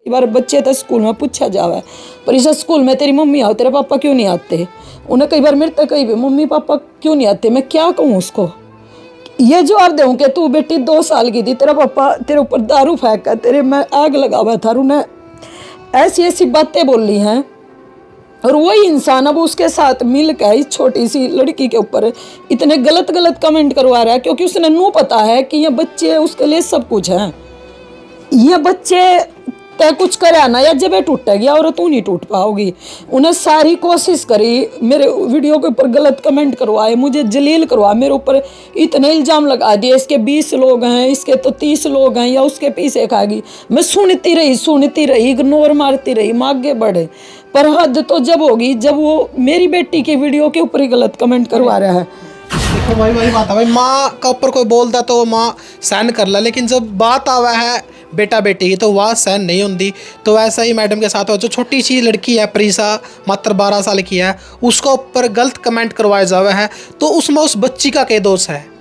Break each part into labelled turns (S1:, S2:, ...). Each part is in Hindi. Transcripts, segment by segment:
S1: कई बार बच्चे तो स्कूल में पूछा जावे, पर इस स्कूल में तेरी मम्मी आओ तेरे पापा क्यों नहीं आते। उन्हें कई बार मेरे तक कही भी मम्मी पापा क्यों नहीं आते, मैं क्या कहूँ उसको। ये जवाब दूँ कि तू बेटी 2 साल की थी, तेरा पापा तेरे ऊपर दारू फेंका, तेरे में आग लगा हुआ था, उन्हें ऐसी ऐसी बातें बोली हैं। और वही इंसान अब उसके साथ मिलकर इस छोटी सी लड़की के ऊपर इतने गलत गलत कमेंट करवा रहा है, क्योंकि उसने नू पता है कि ये बच्चे उसके लिए सब कुछ हैं। ये बच्चे तय कुछ करे ना या जब टूटेगी और तू नहीं टूट पाओगी। उन्हें सारी कोशिश करी, मेरे वीडियो के ऊपर गलत कमेंट करवाए, मुझे जलील करवा, मेरे ऊपर इतने इल्ज़ाम लगा दिए, इसके 20 लोग हैं, इसके तो 30 लोग हैं, या उसके पीछे खाएगी। मैं सुनती रही, इग्नोर मारती रही, मैं आगे बढ़े। पर हद तो जब होगी जब वो मेरी बेटी के वीडियो के ऊपर ही गलत कमेंट करवा रहा है।
S2: देखो भाई वही बात है भाई, माँ का ऊपर कोई बोलता तो माँ सहन कर ला, लेकिन जब बात आवा है बेटा बेटी की तो वह सहन नहीं होती। तो वैसा ही मैडम के साथ हो, जो छोटी सी लड़की है प्रीसा, मात्र 12 साल की है, उसका ऊपर गलत कमेंट करवाया जावे है, तो उसमें उस बच्ची का क्या दोष है।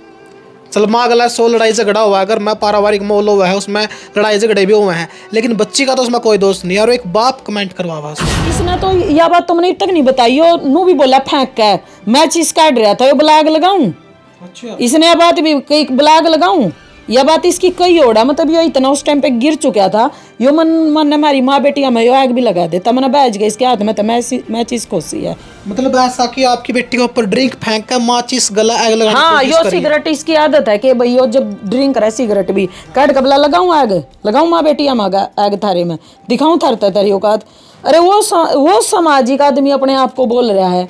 S2: चल माँ गला 100 लड़ाई झगड़ा हुआ है, अगर मैं पारिवारिक माहौल हुआ है उसमें लड़ाई झगड़े भी हुए हैं, लेकिन बच्ची का तो उसमें कोई दोष नहीं है। और एक बाप कमेंट करवा
S1: इसने तो यह बात तुमने तक नहीं बताई, नू भी बोला फेंक के मैं चीज काट रहा था, ये ब्लाग लगाऊं।
S2: अच्छा,
S1: इसने यह बात भी कई ब्लाग लगाऊं, यह बात इसकी कई ओढ़ा, मतलब ये इतना उस टाइम पे गिर चुका था, यो मन हमारी माँ बेटिया में यो आग भी लगा देता, मैंने बैठ गया इसके हाथ में, तो मैं चीज खोसी है।
S2: मतलब ऐसा कि आपकी बेटी के ऊपर ड्रिंक फेंक कर माचिस गला आग लगा।
S1: हाँ, यो सिगरेट इसकी आदत है कि भाई यो जब ड्रिंक करे सिगरेट भी काट कबला लगाऊं, आग लगाऊं माँ बेटिया में आग थारे में दिखाऊं थरता तेरी औकात। अरे वो सामाजिक आदमी अपने आप को बोल रहा है,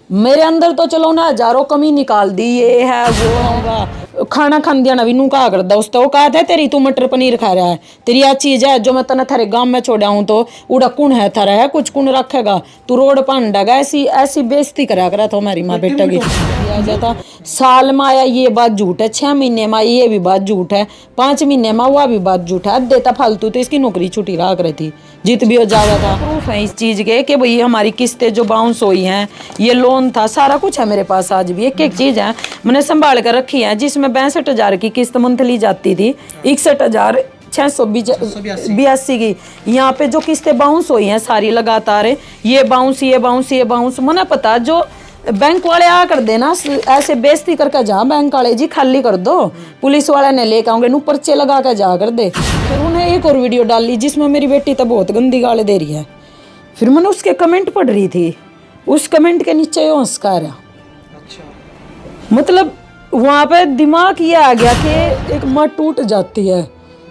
S1: मेरे अंदर तो चलो ना हजारों कमी निकाल दी, ये है वो होगा, खाना खान दिया ना भी नू कहा करदा उस तो कहा था तेरी, तू मटर पनीर खा रहा है, तेरी आ चीज है जो मैं तना थारे गांव में छोड़ा हूँ, तो उड़ा कुण है थारा है, कुछ कुण रखेगा, तू रोड पांडागा, ऐसी ऐसी बेइज्जती करा करा था हमारी माँ बेटा की। आ जाता साल में आया ये बात झूठ है, 6 महीने में ये भी बात झूठ है, 5 महीने में वह भी बात झूठ है, देता फालतू तो इसकी नौकरी छुट्टी रहा कर थी, जीत भी हो जावा था। प्रूफ है इस चीज के कि भाई हमारी किस्तें जो बाउंस हुई हैं, ये लोन था, सारा कुछ है मेरे पास, आज भी एक एक चीज है मैंने संभाल कर रखी है, जिसमें 62,000 की किस्त मंथली जाती थी, 61,682 की। यहाँ पे जो किस्तें बाउंस हुई हैं सारी लगातार, ये बाउंस मना पता, जो बैंक वाले आ कर देना ऐसे बेइज्जती करके जा, बैंक वाले जी खाली कर दो, पुलिस वाले ने लेकर आऊंगे, नू पर्चे लगा कर जा कर दे। फिर उन्हें एक और वीडियो डाली जिसमें मेरी बेटी तो बहुत गंदी गाली दे रही है। फिर मैंने उसके कमेंट पढ़ रही थी, उस कमेंट के नीचे यो हंसका रहा।
S2: अच्छा,
S1: मतलब वहाँ पे दिमाग ये आ गया कि एक माँ टूट जाती है,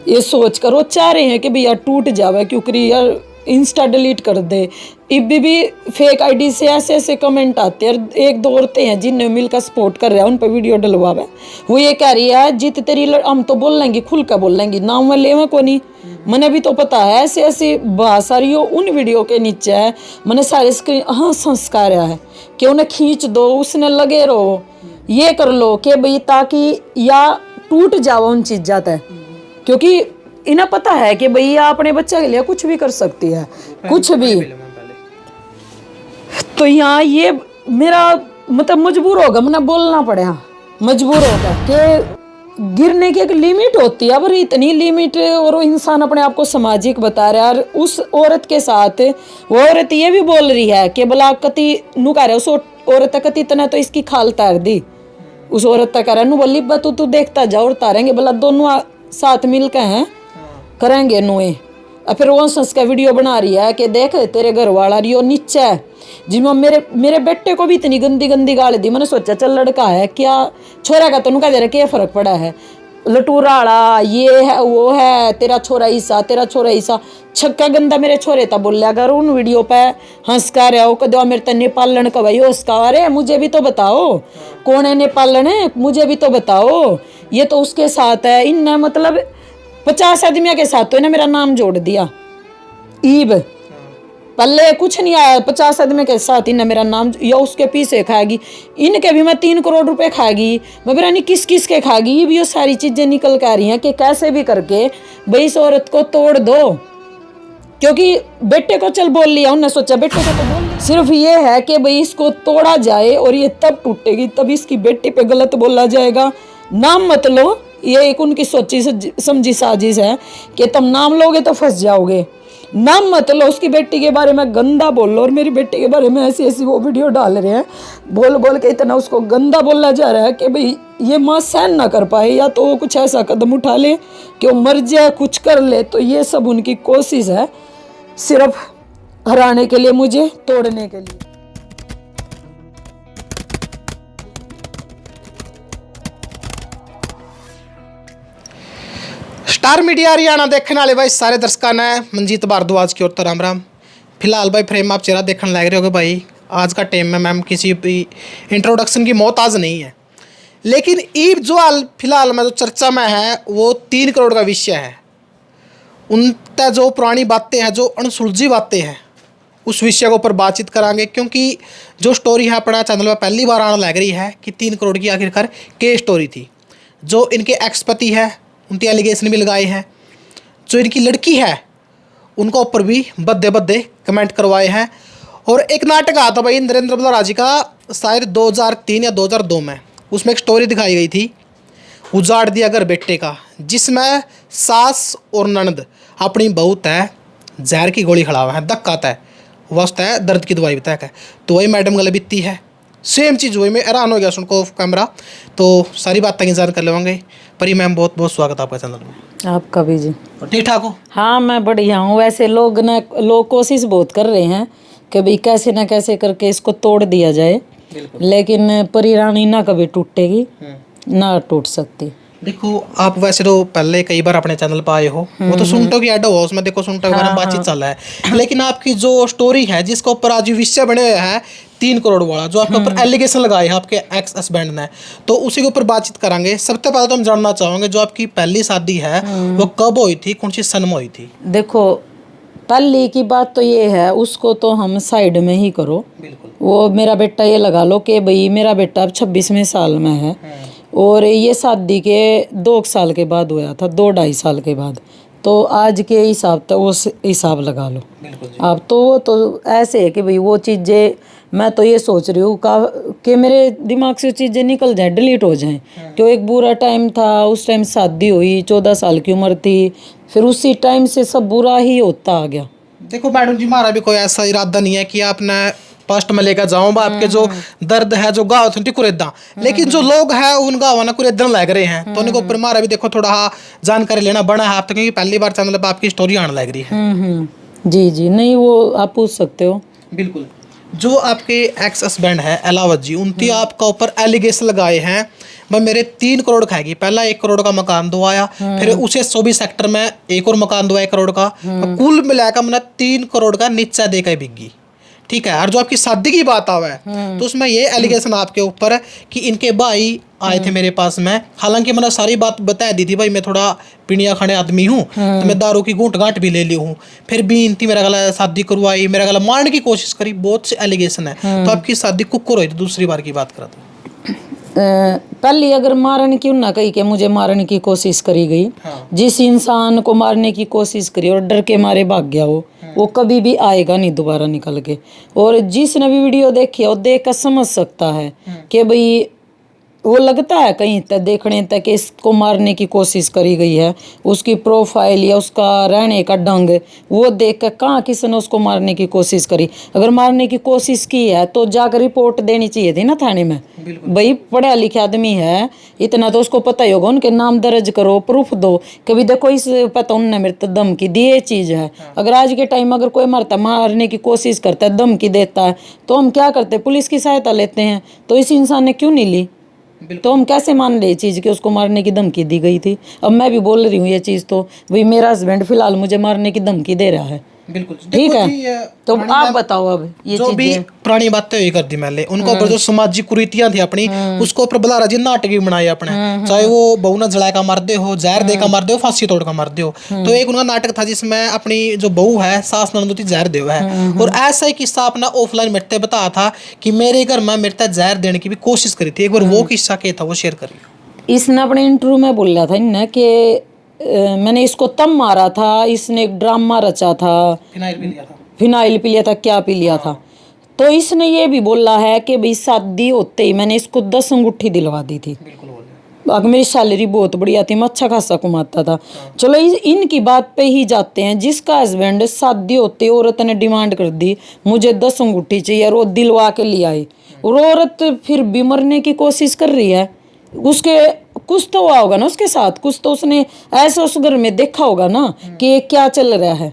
S1: ये सोच कर वो चाह रहे हैं कि भैया टूट जावे, क्योंकि यार इंस्टा डिलीट कर दे। इब्बी भी फेक आईडी से ऐसे ऐसे कमेंट आते हैं। एक दो औरतें हैं जिन्हें मिलकर सपोर्ट कर रहे हैं, उन पर वीडियो डलवावे, वो ये कह रही है जित तेरी हम तो बोल लेंगे, खुल कर बोल लेंगे, नाम में लेवे को नहीं, मैंने भी तो पता है, ऐसे ऐसी बहुत सारी उन वीडियो के नीचे है, मैंने सारे स्क्रीन हाँ संस्कार है कि उन्हें खींच दो, उसने लगे रहो, ये कर लो कि भाई ताकि या टूट जाओ उन चीज जाता है, क्योंकि इन्हें पता है कि भैया अपने बच्चे के लिए कुछ भी कर सकती है, कुछ भी। तो यहाँ ये मेरा मतलब मजबूर होगा, मैंने बोलना पड़ा, मजबूर होगा कि गिरने की एक लिमिट होती है, पर इतनी लिमिट, और इंसान अपने आप को सामाजिक बता रहा है। और उस औरत के साथ वो औरत ये भी बोल रही है कि भला कति नू कह रहा है, उस औरत कति इतना तो इसकी खाल तार दी, उस औरत तक कह रहा है नू बोली तू देखता जा और तारेंगे, भला दोनों साथ मिलकर हैं करेंगे नुए। और फिर वो संस का वीडियो बना रही है कि देख तेरे घर वाला रियो नीचे है, जिसमें मेरे बेटे को भी इतनी गंदी गंदी गाली दी। मैंने सोचा चल लड़का है क्या, छोरा का तो कह दे रहा क्या फर्क पड़ा है, लटूराड़ा ये है वो है, तेरा छोरा ईसा छक्का गंदा मेरे छोरे था बोलिया अगर उन वीडियो पे हंस कर रहे हो कदो मेरे तने पालन का भाई उसका, अरे मुझे भी तो बताओ कौन है नेपालन है, मुझे भी तो बताओ। ये तो उसके साथ है, इन मतलब 50 आदमियों के साथ तो इन्हें मेरा नाम जोड़ दिया, ईब पल्ले कुछ नहीं आया, 50 आदमी के साथ इन्हें मेरा नाम, या उसके पीछे खाएगी, इनके भी मैं 3 करोड़ रुपए खाएगी, मैं पता नहीं किस किस के खाएगी। ये भी ये सारी चीजें निकल कर आ रही हैं कि कैसे भी करके भाई इस औरत को तोड़ दो, क्योंकि बेटे को चल बोल लिया, उन्होंने सोचा बेटे को तो बोल, सिर्फ ये है कि भाई इसको तोड़ा जाए और ये तब टूटेगी, तब इसकी बेटी पे गलत बोला जाएगा। नाम मत लो, ये एक उनकी सोची समझी साजिश है कि तुम नाम लोगे तो फंस जाओगे। नाम मत लो, उसकी बेटी के बारे में गंदा बोल लो, और मेरी बेटी के बारे में ऐसी ऐसी वो वीडियो डाल रहे हैं, बोल बोल के इतना उसको गंदा बोला जा रहा है कि भाई ये माँ सहन ना कर पाए, या तो वो कुछ ऐसा कदम उठा ले कि वो मर जाए, कुछ कर ले। तो ये सब उनकी कोशिश है, सिर्फ हराने के लिए, मुझे तोड़ने के लिए।
S2: स्टार मीडिया हरियाणा देखने वाले भाई सारे दर्शकों ने मनजीत भारद्वाज की ओर तो राम राम। फिलहाल भाई फ्रेम आप चेहरा देखने लग रहे हो भाई, आज का टाइम में मैम किसी भी इंट्रोडक्शन की मोहताज नहीं है, लेकिन ये जो फिलहाल में जो चर्चा में है वो 3 करोड़ का विषय है। उन तक जो पुरानी बातें हैं, जो अनसुलझी बातें हैं, उस विषय के ऊपर बातचीत करांगे, क्योंकि जो स्टोरी है अपना चैनल में पहली बार आने लग रही है कि 3 करोड़ की आखिरकार क्या स्टोरी थी। जो इनके एक्सपति है उनकी एलिगेशन भी लगाए हैं, जो इनकी लड़की है उनके ऊपर भी बद्दे बद्दे कमेंट करवाए हैं। और एक नाटक आता भाई नरेंद्र बलराज जी का, शायद 2003 या 2002 में, उसमें एक स्टोरी दिखाई गई थी उजाड़ दिया घर बेटे का, जिसमें सास और ननद अपनी बहू तय जहर की गोली खड़ा हुआ है, धक्का तय वास्ता है, दर्द की दवाई बताया है। तो वही मैडम गले बीती है, सेम चीज़ वही, मैं हैरान हो गया सुन को कैमरा। तो सारी बातें इंतजार कर लेंगे। परी मैम बहुत बहुत स्वागत है आपका चैनल में।
S1: आपका भी जी।
S2: ठीक ठाक हो?
S1: हाँ मैं बढ़िया हूँ। वैसे लोग कोशिश बहुत कर रहे हैं कि भाई कैसे ना कैसे करके इसको तोड़ दिया जाए, लेकिन परी रानी ना कभी टूटेगी ना टूट सकती।
S2: देखो आप वैसे तो पहले कई बार अपने चैनल पर आए हो, वो तो सुनटो की एड हो, उसमें देखो सुनटो के बारे में बातचीत चल रहा है, लेकिन आपकी जो स्टोरी है जिसके ऊपर आज विषय बने हुए हैं 3 करोड़ वाला, जो आपके ऊपर एलिगेशन लगाए हैं आपके एक्स हस्बैंड ने, तो उसी के ऊपर बातचीत करेंगे। सबसे पहले तो हम जानना चाहेंगे जो आपकी पहली शादी है वो कब हुई थी, कौन सी सन में हुई थी?
S1: देखो पहली की बात तो ये है, उसको तो हम साइड में ही करो।
S2: बिल्कुल।
S1: वो मेरा बेटा ये लगा लो कि भाई मेरा बेटा अब 26वें साल में है, और ये शादी के 2 साल के बाद हुआ था, 2-2.5 साल के बाद। तो आज के हिसाब तक वो हिसाब लगा लो आप। तो ऐसे है कि भाई वो चीज़ें, मैं तो ये सोच रही हूँ कि मेरे दिमाग से चीज़ें निकल जाएं, डिलीट हो जाएं। क्यों एक बुरा टाइम था, उस टाइम शादी हुई, 14 साल की उम्र थी, फिर उसी टाइम से सब बुरा ही होता आ गया।
S2: देखो मैडम जी, हमारा भी कोई ऐसा इरादा नहीं है कि आपने पास्ट में लेकर जाऊँ आपके जो दर्द है, जो गाँव थे कुरेदा, लेकिन जो लोग हैं उन गाँव ना कुरेदन लग रहे हैं, तो उनको ऊपर हमारा भी देखो थोड़ा जानकारी लेना बना है आप तक, क्योंकि पहली बार चैनल पर आपकी स्टोरी आने लग रही है।
S1: जी जी, नहीं वो आप पूछ सकते हो।
S2: बिल्कुल। जो आपके एक्स हस्बैंड है अलावत जी, उनकी आपका ऊपर एलिगेशन लगाए हैं भाई मेरे 3 करोड़ खाएगी। पहला 1 करोड़ का मकान दवाया, फिर उसे 24 सेक्टर में एक और मकान दवाया 1 करोड़ का, कुल मिलाकर मैंने 3 करोड़ का नीचा देकर बिकी। ठीक है। और जो आपकी शादी की बात आवा है तो उसमें ये एलिगेशन आपके ऊपर है कि इनके भाई आए थे मेरे पास में, हालांकि मैंने सारी बात बता दी थी भाई मैं थोड़ा पिनिया खाने आदमी हूँ, तो मैं दारू की घूंट गांठ भी ले ली हूँ, फिर भी इनती मेरा गला शादी करवाई, मेरा गला मारने की कोशिश करी, बहुत से एलिगेशन है। तो आपकी शादी कुकर हुई थी, दूसरी बार की बात करा था।
S1: पहली अगर मारने की ना कही कि मुझे मारने की कोशिश करी गई, जिस इंसान को मारने की कोशिश करी और डर के मारे भाग गया वो कभी भी आएगा नहीं दोबारा निकल के। और जिसने भी वीडियो देखी है वो देख कर समझ सकता है कि भाई वो लगता है कहीं तक देखने तक कि इसको मारने की कोशिश करी गई है, उसकी प्रोफाइल या उसका रहने का ढंग वो देख कर कहाँ किसने उसको मारने की कोशिश करी। अगर मारने की कोशिश की है तो जाकर रिपोर्ट देनी चाहिए थी ना थाने में। भाई पढ़ा लिखा आदमी है, इतना तो उसको पता ही होगा, उनके नाम दर्ज करो, प्रूफ दो कि भाई देखो इस पता उनने मेरे तो धमकी दी, ये चीज़ है। अगर आज के टाइम अगर कोई मारने की कोशिश करता है, धमकी देता है, तो हम क्या करते हैं, पुलिस की सहायता लेते हैं। तो इस इंसान ने क्यों नहीं ली? तो हम कैसे मान ले चीज़ कि उसको मारने की धमकी दी गई थी? अब मैं भी बोल रही हूँ ये चीज़, तो भाई मेरा हस्बैंड फिलहाल मुझे मारने की धमकी दे रहा है।
S2: बिल्कुल
S1: ठीक है। तो आप बताओ अब ये
S2: जो भी पुरानी बातें हुई कर दी मैंने, उनको ऊपर जो सामाजिक कुरीतियां थी अपनी, उसको ऊपर बलारा जी नाटक भी बनाए अपने, चाहे वो बहू ना जला का मार दे हो, जहर दे का मार दे हो, फांसी तोड़ का मार दे हो। तो एक उनका नाटक था जिसमें अपनी जो बहू है सास ननद थी जहर दे है, और ऐसा ही किस्सा अपना ऑफलाइन मिटते बताया था कि मेरे घर में मेरे तक जहर देने की भी कोशिश करी थी। एक बार वो किस्सा क्या था वो शेयर करिए।
S1: इसने अपने इंटरव्यू में बोला था इन्हें कि मैंने इसको तब मारा था, इसने एक ड्रामा रचा था, फिनाइल पी लिया था, क्या पी लिया था। तो इसने ये भी बोला है कि भाई शादी होते ही मैंने इसको 10 अंगूठी दिलवा दी थी। मेरी सैलरी बहुत बढ़िया थी, मैं अच्छा खासा कमाता था। चलो इनकी बात पे ही जाते हैं। जिसका हस्बैंड शादी होते औरत ने डिमांड कर दी मुझे 10 अंगूठी चाहिए और वो दिलवा के ले आई, और औरत फिर भी मरने की कोशिश कर रही है, उसके कुछ तो हुआ होगा ना उसके साथ, कुछ तो उसने ऐसा उस घर में देखा होगा ना कि ये क्या चल रहा है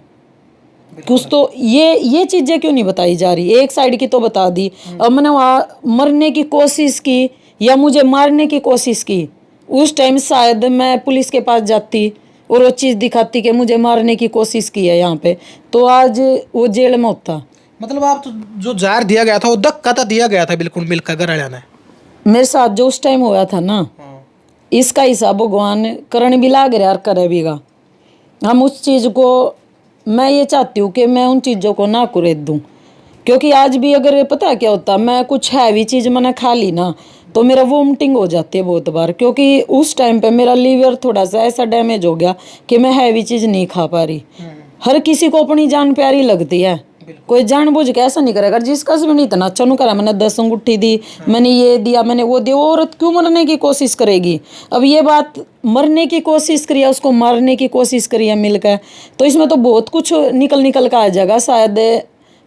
S1: कुछ तो। ये चीजें क्यों नहीं बताई जा रही? एक साइड की तो बता दी, अब मैंने वहाँ मरने की कोशिश की या मुझे मारने की कोशिश की, उस टाइम शायद मैं पुलिस के पास जाती और वो चीज़ दिखाती कि मुझे मारने की कोशिश की है यहाँ पे, तो आज वो जेल में होता।
S2: मतलब आप तो जो जार दिया गया था वो धक्का तो दिया गया था बिल्कुल मिलकर घर वाले ने।
S1: मेरे साथ जो उस टाइम हुआ था ना, इसका हिसाब भगवान करण भी लाग रहा और करे भी गा। हम उस चीज़ को, मैं ये चाहती हूँ कि मैं उन चीज़ों को ना कुरेद दूँ, क्योंकि आज भी अगर पता क्या होता, मैं कुछ हैवी चीज़ मैंने खा ली ना तो मेरा वोमिटिंग हो जाती है बहुत बार, क्योंकि उस टाइम पे मेरा लीवर थोड़ा सा ऐसा डैमेज हो गया कि मैं हैवी चीज़ नहीं खा पा रही। हर किसी को अपनी जान प्यारी लगती है, कोई जानबूझ के ऐसा नहीं करेगा। जिसका हस्बैंड इतना अच्छा नहीं करा, मैंने 10 अंगूठी दी, मैंने ये दिया, मैंने वो दिया, वो औरत क्यों मरने की कोशिश करेगी? अब ये बात मरने की कोशिश करी है, उसको मारने की कोशिश करी है मिलकर, तो इसमें तो बहुत कुछ निकल कर आ जाएगा। शायद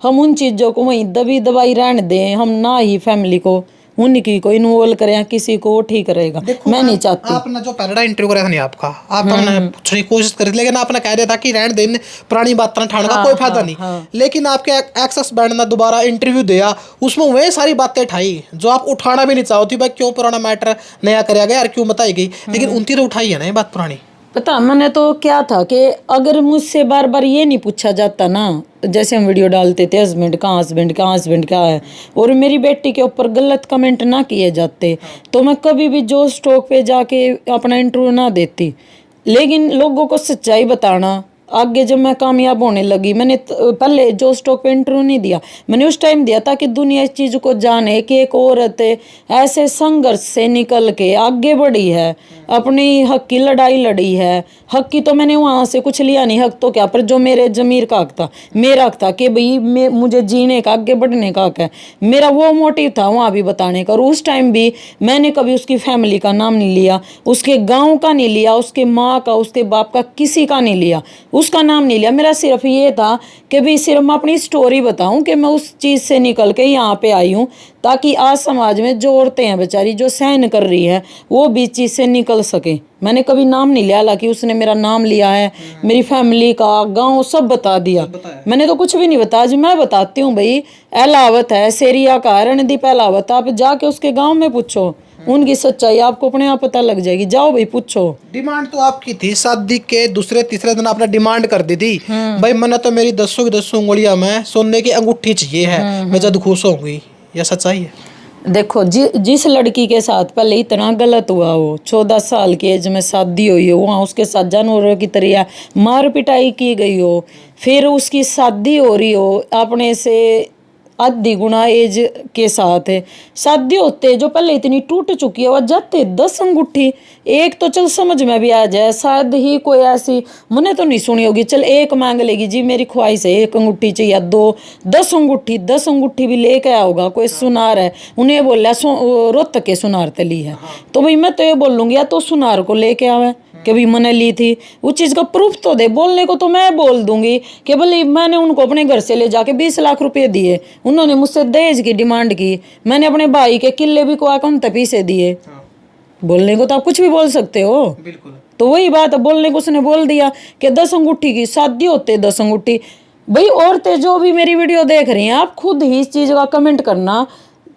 S1: हम उन चीज़ों को वहीं दबाई रहने दें, हम ना ही फैमिली को उनकी को इन्वॉल्व करें, किसी को ठीक रहेगा, मैं नहीं चाहती।
S2: आपने जो पहला इंटरव्यू करा था नहीं आपका, आपने पूछने की कोशिश करी थी, लेकिन आपने कह दिया था कि रहने देने पुरानी बात ना ठाने का कोई फायदा नहीं। लेकिन आपके एक्स हस्बैंड ने दोबारा इंटरव्यू दिया, उसमें वही सारी बातें उठाई जो आप उठाना भी नहीं चाहती, भाई क्यों पुराना मैटर नया कराया गया यार, क्यों बताई गई, लेकिन उनकी तो उठाई है ना ये बात पुरानी।
S1: पता मैंने तो क्या था कि अगर मुझसे बार बार ये नहीं पूछा जाता ना, जैसे हम वीडियो डालते थे हस्बैंड कहाँ, हस्बैंड कहाँ, हस्बैंड क्या है, और मेरी बेटी के ऊपर गलत कमेंट ना किए जाते, तो मैं कभी भी जो स्टॉक पे जाके अपना इंटरव्यू ना देती। लेकिन लोगों को सच्चाई बताना, आगे जब मैं कामयाब होने लगी, मैंने पहले जो स्टॉक पे इंटरव्यू नहीं दिया, मैंने उस टाइम दिया ताकि दुनिया इस चीज़ को जाने कि एक औरत ऐसे संघर्ष से निकल के आगे बढ़ी है, अपनी हक की लड़ाई लड़ी है। हक की तो मैंने वहाँ से कुछ लिया नहीं, हक तो क्या, पर जो मेरे ज़मीर का हक था, मेरा हक था कि भाई मुझे जीने का, आगे बढ़ने का हक है, मेरा वो मोटिव था वहाँ भी बताने का। और उस टाइम भी मैंने कभी उसकी फैमिली का नाम नहीं लिया, उसके गाँव का नहीं लिया, उसके माँ का, उसके बाप का, किसी का नहीं लिया, उसका नाम नहीं लिया। मेरा सिर्फ ये था कि भाई सिर्फ मैं अपनी स्टोरी बताऊं कि मैं उस चीज़ से निकल के यहाँ पे आई हूँ, ताकि आज समाज में जो औरतें हैं बेचारी जो सहन कर रही हैं वो भी इस चीज़ से निकल सके। मैंने कभी नाम नहीं लिया, हालांकि उसने मेरा नाम लिया है, मेरी फैमिली का, गांव सब बता दिया। मैंने तो कुछ भी नहीं बताया। आज मैं बताती हूँ भाई, अहलावत है, सेरिया का, रणदीप अहलावत, आप जाके उसके गाँव में पूछो, उनकी सच्चाई आपको अपने आप पता लग जाएगी। जाओ भाई पूछो।
S2: डिमांड तो आपकी थी, शादी के दूसरे तीसरे दिन आपने डिमांड कर दी थी, भाई मैंने तो मेरी 10 की 10 उंगलियां में सोने की अंगूठी चाहिए है, मैं जब खुश होंगी। यह सच्चाई है।
S1: देखो जिस लड़की के साथ पहले इतना गलत हुआ, वो 14 साल की एज में शादी हुई हो, वहाँ उसके साथ जानवरों की तरह मार पिटाई की गई हो, फिर उसकी शादी हो रही हो अपने से आधी गुना एज के साथ है, शादी होते जो पहले इतनी टूट चुकी है, वह जाते 10 अंगूठी, एक तो चल समझ में भी आ जाए, शायद ही कोई ऐसी मैंने तो नहीं सुनी होगी, चल एक मांग लेगी जी मेरी ख्वाहिश है, एक अंगूठी चाहिए, 2 10 अंगूठी, 10 अंगूठी भी लेके आया होगा कोई सुनार है, उन्हें बोला रोहतक के सुनार तली है, तो भाई मैं तो ये बोलूँगी या तो सुनार को लेके आवे कि भाई मैंने ली थी, उस चीज़ का प्रूफ तो दे। बोलने को तो मैं बोल दूंगी कि भले मैंने उनको अपने घर से ले जाके 20 लाख रुपए दिए, उन्होंने मुझसे दहेज की डिमांड की, मैंने अपने भाई के किले भी को अकाउंट पैसे दिए। बोलने को तो आप कुछ भी बोल सकते हो,
S2: बिल्कुल।
S1: तो वही बात है, बोलने को उसने बोल दिया कि 10 अंगूठी की शादी होते 10 अंगूठी। भाई औरतें जो भी मेरी वीडियो देख रही हैं, आप खुद ही इस चीज़ का कमेंट करना,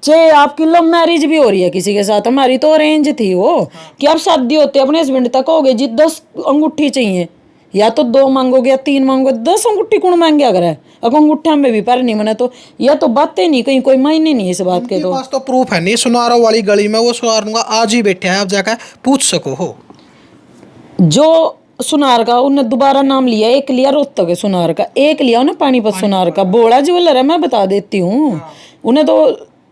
S1: चाहे आपकी लव मैरिज भी हो रही है किसी के साथ, हमारी तो अरेंज थी वो, कि आप शादी होते अपने हस्बैंड तक कहोगे जी 10 अंगूठी चाहिए, या तो 2 मांगोगे या 3 मांगोगे, 10 अंगूठी कौन मांगे अगर है, अब अंगूठा में भी पर नहीं मैंने तो, या तो बातें नहीं, कहीं कोई मायने नहीं इस बात के। तो
S2: पास तो प्रूफ है नहीं, सुनारों वाली गली में वो सुनारूंगा आज ही बैठे हैं, आप जाकर पूछ सको हो।
S1: जो सुनार का उन्होंने दोबारा नाम लिया, एक लिया रोहतक सुनार का, एक लिया उन्हें पानीपत सुनार का, बोड़ा ज्वेलर है, मैं बता देती हूँ। उन्हें तो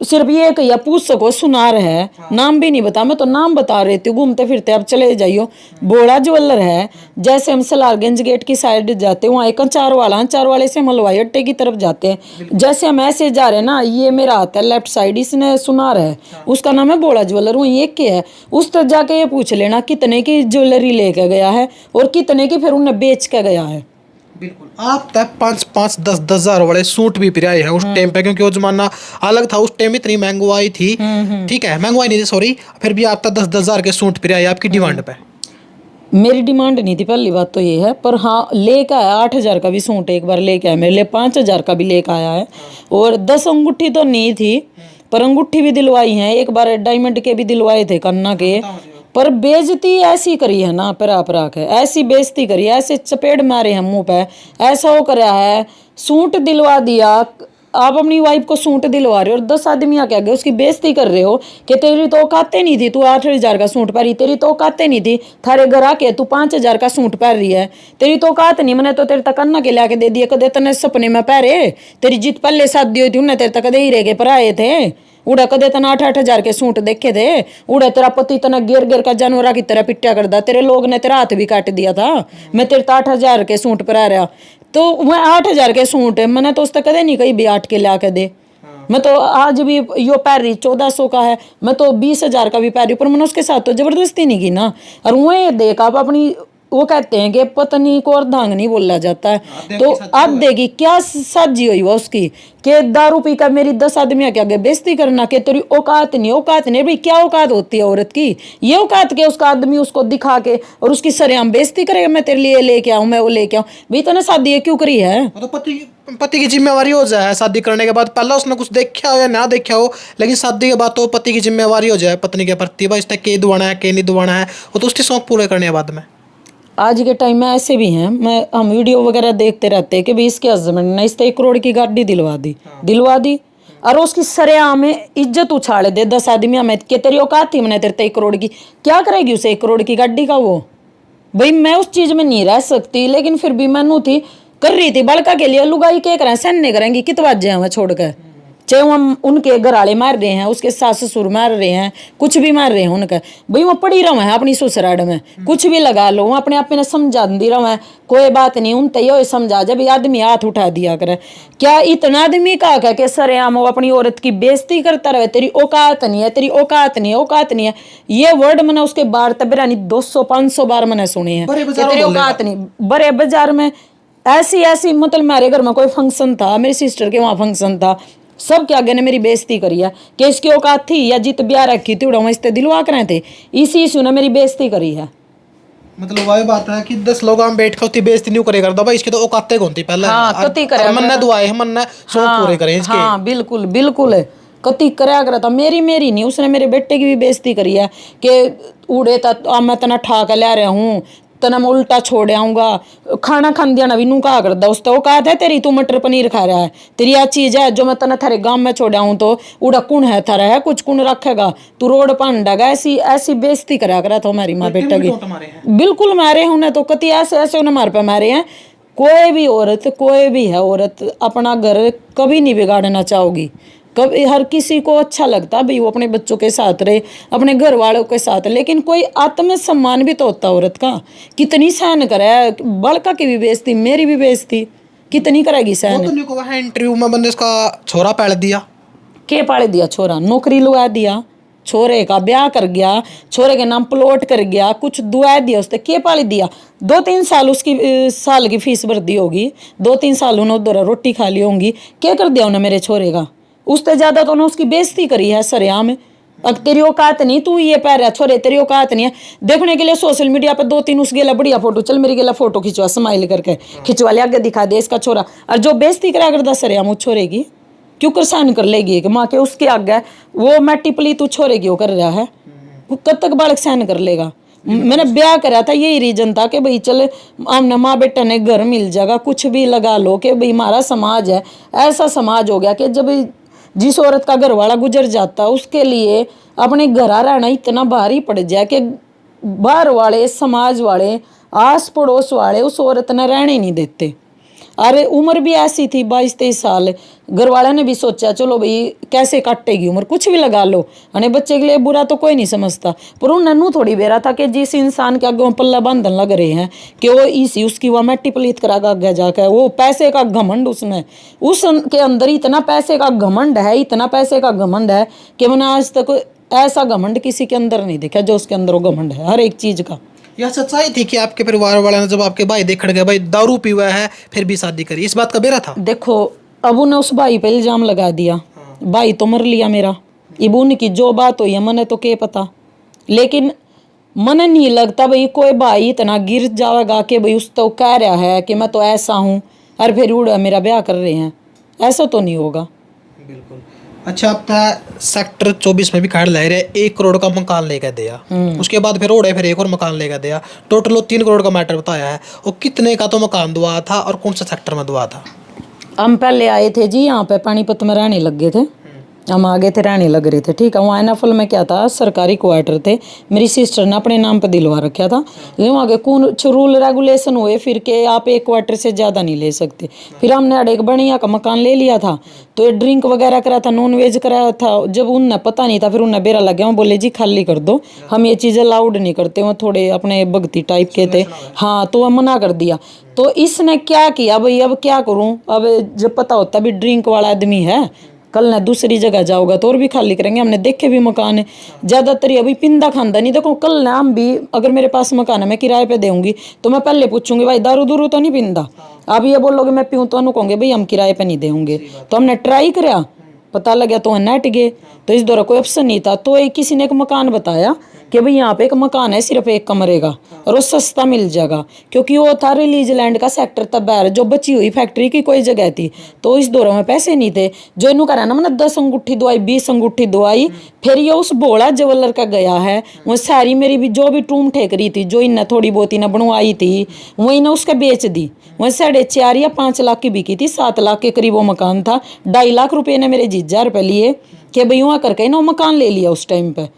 S1: सिर्फ ये कहिया पूछ सको सुनार है, नाम भी नहीं बता, मैं तो नाम बता रही थी घूमते फिरते अब चले जाइयो। बोड़ा ज्वेलर है, जैसे हम सलारगंज गेट की साइड जाते हैं वहाँ एक चार वाला है, चार वाले से हम हलवाई अड्डे की तरफ जाते हैं। जैसे हम ऐसे जा रहे हैं ना, ये मेरा हाथ है लेफ्ट साइड, इसने सुनार है, उसका नाम है बोड़ा ज्वेलर, वहीं एक के है। उस तक जाके ये पूछ लेना कितने की ज्वेलरी लेके गया है और कितने की फिर उन्हें बेच के गया है।
S2: बिल्कुल। आप तक 5-5 10 10 हजार वाले सूट भी पिराए हैं उस टाइम पे, क्योंकि वो जमाना अलग था, उस टाइम इतनी महंगाई थी। ठीक है, महंगाई नहीं थी, सॉरी, फिर भी आप तक 10-10 हजार के सूट पिराए आपकी डिमांड पे।
S1: मेरी डिमांड नहीं थी, पहली बात तो ये है, पर हाँ लेके आया 8,000 का भी सूट एक बार लेके आया मेरे लिए, 5,000 का भी लेके आया है। और 10 अंगूठी तो नहीं थी, पर अंगूठी भी दिलवाई है, एक बार डायमंड के भी दिलवाए थे कन्ना के। पर बेइज्जती ऐसी करी है ना, परा के ऐसी बेइज्जती करी है, ऐसे चपेट मारे हैं मुंह पे, ऐसा वो करा है। सूट दिलवा दिया, आप अपनी वाइफ को सूट दिलवा रहे हो और 10 आदमी आके आगे उसकी बेइज्जती कर रहे हो कि तेरी तो औकाते नहीं थी, तू 8,000 का सूट पहनी, तेरी तो औकाते नहीं थी, थारे घर आके तू 5,000 का सूट पहन रही है, तेरी तो औकात नहीं, मैंने तो तेरे तक अन्ना के लाके दे दिए, कदे तने सपने में पहरे, तेरी जीत पहले शादी हुई थी उन्हें तेरे तक कदे ही रह गए पर आए थे, उड़ा कदे तना 8-8 हजार के सूट देखे थे, उड़ा तेरा पति तना गिर गिर का जानवरा की तरह पिट्टा करदा, तेरे लोग ने तेरा हाथ भी काट दिया था, मैं तेरे 8,000 के सूट पर आ रहा, तो वह 8,000 के सूट है, मैंने तो उस तक कदे नहीं कहीं भी 8 के ला के दे। मैं तो आज भी यो पैर रही 1,400 का है, मैं तो 20,000 का भी पैर रही, पर मैंने उसके साथ तो जबरदस्ती नहीं की ना। और वह देख आप अपनी, वो कहते हैं कि पत्नी को अर्धांगिनी बोला जाता है, तो आप देखी क्या साजी हुई वो उसकी कि दारू पी कर मेरी 10 आदमी के आगे बेइज्जती करना कि तेरी औकात नहीं, औकात नहीं भाई, क्या औकात होती है औरत की? ये औकात के उसका आदमी उसको दिखा के और उसकी सरेआम बेइज्जती करेगा, मैं तेरे लिए लेके आऊं, मैं वो लेके आऊं, भाई तूने शादी ये क्यों करी है?
S2: तो पति की जिम्मेवारी हो जाए शादी करने के बाद, पहले उसने कुछ देखा हो या ना देखा हो, लेकिन शादी के बाद तो पति की जिम्मेवारी हो जाए पत्नी के प्रति, भाई इसने के दुआना है के नहीं दुआना है, वो तो उसके शौक पूरे करने के बाद में।
S1: आज के टाइम में ऐसे भी हैं, हम वीडियो वगैरह देखते रहते हैं कि भाई इसके हस्बैंड ने इस 1 करोड़ की गाड़ी दिलवा दी और उसकी सरेआम में इज्जत उछाल दे 10 आदमी में कि तेरी औकात थी मैंने तेरे 1 करोड़ की, क्या करेगी उसे 1 करोड़ की गाड़ी का? वो भाई मैं उस चीज में नहीं रह सकती, लेकिन फिर भी मैनू थी कर रही थी बड़का के लिए, लुगाई के करें सहन नहीं करेंगी, कित बाजे हैं छोड़कर, चाहे हम उनके घर वाले मार रहे हैं, उसके सास ससुर मार रहे हैं, कुछ भी मार रहे हैं उनका, भाई वो पड़ी रहा है अपनी ससुराल में, कुछ भी लगा लो, वो अपने आप में समझा दी रहा है, कोई बात नहीं, उन तय समझा जब आदमी हाथ उठा दिया करे, क्या इतना आदमी का कह के सरेआम वो अपनी औरत की बेइज्जती करता रहे, तेरी औकात नहीं है, तेरी औकात नहीं है, औकात नहीं है, ये वर्ड मैंने उसके बार तबरानी 200-500 बार मैंने सुने हैं, तेरी औकात नहीं। बड़े बाजार में ऐसी मतलब मेरे घर में कोई फंक्शन था, मेरी सिस्टर के वहाँ फंक्शन था, सब के आगे ने मेरी बेइज्जती करी है कि इसकी औकात थी या जित ब्याह रखी थी उड़ा इससे दिलवा कर रहे थे, इसी इशू ने मेरी बेइज्जती करी है।
S2: मतलब वही बात है कि 10 लोग हम बैठ कर उसकी बेइज्जती नहीं करे करता, भाई इसके तो औकाते कौन थी पहले,
S1: हाँ, कति करे
S2: मन्ना दुआए मन्ना शौक पूरे करें इसके।
S1: हाँ बिल्कुल बिल्कुल है, कति कराया करा था, मेरी नहीं, उसने मेरे बेटे की भी बेइज्जती करी है कि उड़े मैं तना ठा कर ला रहा हूँ, तना मैं उल्टा छोड़ आऊंगा, खाना खान दिया नवी नू कहा करता उस तो औकात है तेरी, तू मटर पनीर खा रहा है, तेरी आ चीज है जो मैं तना थारे गांव में छोड़ आऊं तो उड़ा कुण है थारा है, कुछ कुण रखेगा, तू रोड पांडागा, ऐसी बेइज्जती करा करा था हमारी माँ बेटा की, बिल्कुल मारे उन्हें तो कति ऐसे उन्हें मार पे मारे हैं। कोई भी है औरत अपना घर कभी नहीं बिगाड़ना चाहोगी, कभी, हर किसी को अच्छा लगता भाई वो अपने बच्चों के साथ रहे, अपने घर वालों के साथ, लेकिन कोई आत्मसम्मान भी तो होता औरत का, कितनी सहन करे, बड़का की भी बेइज्जती मेरी भी बेइज्जती कितनी करेगी सहन।
S2: तो है इंटरव्यू में बंदे उसका छोरा पाल दिया,
S1: के पाल दिया छोरा, नौकरी लगा दिया, छोरे का ब्याह कर गया, छोरे के नाम प्लॉट कर गया, कुछ दुआ दिया उसने, के पाल दिया, 2-3 साल उसकी साल की फीस भर दी होगी, 2-3 साल उन्होंने उधर रोटी खा ली होंगी, क्या कर दिया उन्हें मेरे छोरे का? उससे ज्यादा तो उन्होंने उसकी बेइज्जती करी है सरेआम में। अब तेरी औकात नहीं, तू ये पैर है छोरे, तेरी औकात नहीं है देखने के लिए सोशल मीडिया पे 2-3 उस गेला बढ़िया फोटो, चल मेरी गेला फोटो खिंचवा, स्माइल करके खिंचवा ले, आगे दिखा दे इसका छोरा, और जो बेइज्जती करा करता सरेआम उस छोरे की क्यों करसान कर लेगी कि माँ के उसके आगे वो मैं टिपली तू छोरे क्यों कर रहा है, कब तक बालक सहन कर लेगा? मैंने ब्याह करा था यही रीजन था कि भाई चल हमने माँ बेटा ने घर मिल जाएगा, कुछ भी लगा लो कि भाई हमारा समाज है, ऐसा समाज हो गया कि जब जिस औरत का घर वाला गुजर जाता उसके लिए अपने घर रहना इतना भारी पड़ जाए कि बाहर वाले समाज वाले आस पड़ोस वाले उस औरत ने रहने नहीं देते। अरे उम्र भी ऐसी थी 22-23 साल। घर वाले ने भी सोचा चलो भाई कैसे काटेगी उम्र, कुछ भी लगा लो, अने बच्चे के लिए बुरा तो कोई नहीं समझता। पर उन नन्नू थोड़ी बेरा था कि जिस इंसान के आगे पल्ला बांधन लग रहे हैं कि वो इसी उसकी वह मट्टी पलीत करा आगे जाकर, वो पैसे का घमंड उसने, उसके अंदर इतना पैसे का घमंड है, इतना पैसे का घमंड है कि मैंने आज तक ऐसा घमंड किसी के अंदर नहीं देखा जो उसके अंदर वो घमंड है हर एक चीज का।
S2: यह सच्चाई थी कि आपके परिवार वाले ने जब आपके भाई देखड़ गए भाई दारू पी हुआ है फिर भी शादी करी, इस बात का बेरा था?
S1: देखो अब उन्हें उस भाई पे इल्जाम लगा दिया, भाई तो मर लिया मेरा, इब उनकी जो बात हुई है मने तो क्या पता, लेकिन मने नहीं लगता भाई कोई भाई इतना गिर जाएगा कि भाई उस तो कह रहा है कि मैं तो ऐसा हूँ और फिर उड़ा मेरा ब्याह कर रहे हैं, ऐसा तो नहीं होगा।
S2: बिल्कुल। अच्छा, आप सेक्टर 24 में भी खैर ले रहे 1 करोड़ का मकान लेकर दिया, उसके बाद फिर ओढ़े फिर एक और मकान लेकर दिया, टोटल 3 करोड़ का मैटर बताया है। और कितने का तो मकान दुआ था और कौन सा सेक्टर में दुआ था?
S1: हम पहले आए थे जी यहाँ पे पानीपत में रहने लग गए थे, हम आगे थे रहने लग रहे थे, ठीक है। वहाँ एनाफल में क्या था, सरकारी क्वार्टर थे, मेरी सिस्टर ने अपने नाम पर दिलवा रखा था, लेकिन वहाँ के कुछ रूल रेगुलेशन हुए फिर के आप 1 क्वार्टर से ज़्यादा नहीं ले सकते। फिर हमने एक बढ़िया का मकान ले लिया था, तो ये ड्रिंक वगैरह करा था, नॉन वेज कराया था, जब उनने पता नहीं था फिर उनने बेरा लग गया, वो बोले जी खाली कर दो, हम ये चीज़ें अलाउड नहीं करते, वो थोड़े अपने भक्ति टाइप के थे, हाँ, तो वह मना कर दिया। तो इसने क्या किया भाई, अब क्या करूँ, अब जब पता होता भी ड्रिंक वाला आदमी है, कल ना दूसरी जगह जाओगा तो और भी खाली करेंगे, हमने देखे भी मकान है ज़्यादातर ही अभी पिंदा खानदा नहीं। देखो कल ना हम भी अगर मेरे पास मकान है मैं किराए पे दूंगी तो मैं पहले पूछूंगी भाई दारू दूरू तो नहीं पिंदा, आप ये बोलोगे मैं पीऊँ तो कहूँगे भाई हम किराए पे नहीं देंगे। तो हमने ट्राई करा, पता लगा तो नेट गए, तो इस दौरान कोई ऑप्शन नहीं था, तो एक किसी ने एक मकान बताया कि भाई यहाँ पे एक मकान है सिर्फ 1 कमरे का और वो सस्ता मिल जाएगा, क्योंकि वो था रिलीज लैंड का सेक्टर तब बैर जो बची हुई फैक्ट्री की कोई जगह थी, तो इस दौरान में पैसे नहीं थे। जो इनू करा ना मैंने 10 अंगूठी दवाई 20 अंगूठी दवाई, फिर ये उस बोला ज्वेलर का गया है, वो सारी मेरी भी जो भी टूम ठेक रही थी जो इन्हें थोड़ी बहुत इन्हें बनवाई थी वो इन्हें उसका बेच दी, वह 4.5 या 5 लाख की बिकी थी, 7 लाख के करीब वो मकान था। 2.5 लाख रुपये ने मेरे जीजा रुपये लिए कि भाई वहाँ करके ना वो मकान ले लिया। उस टाइम पे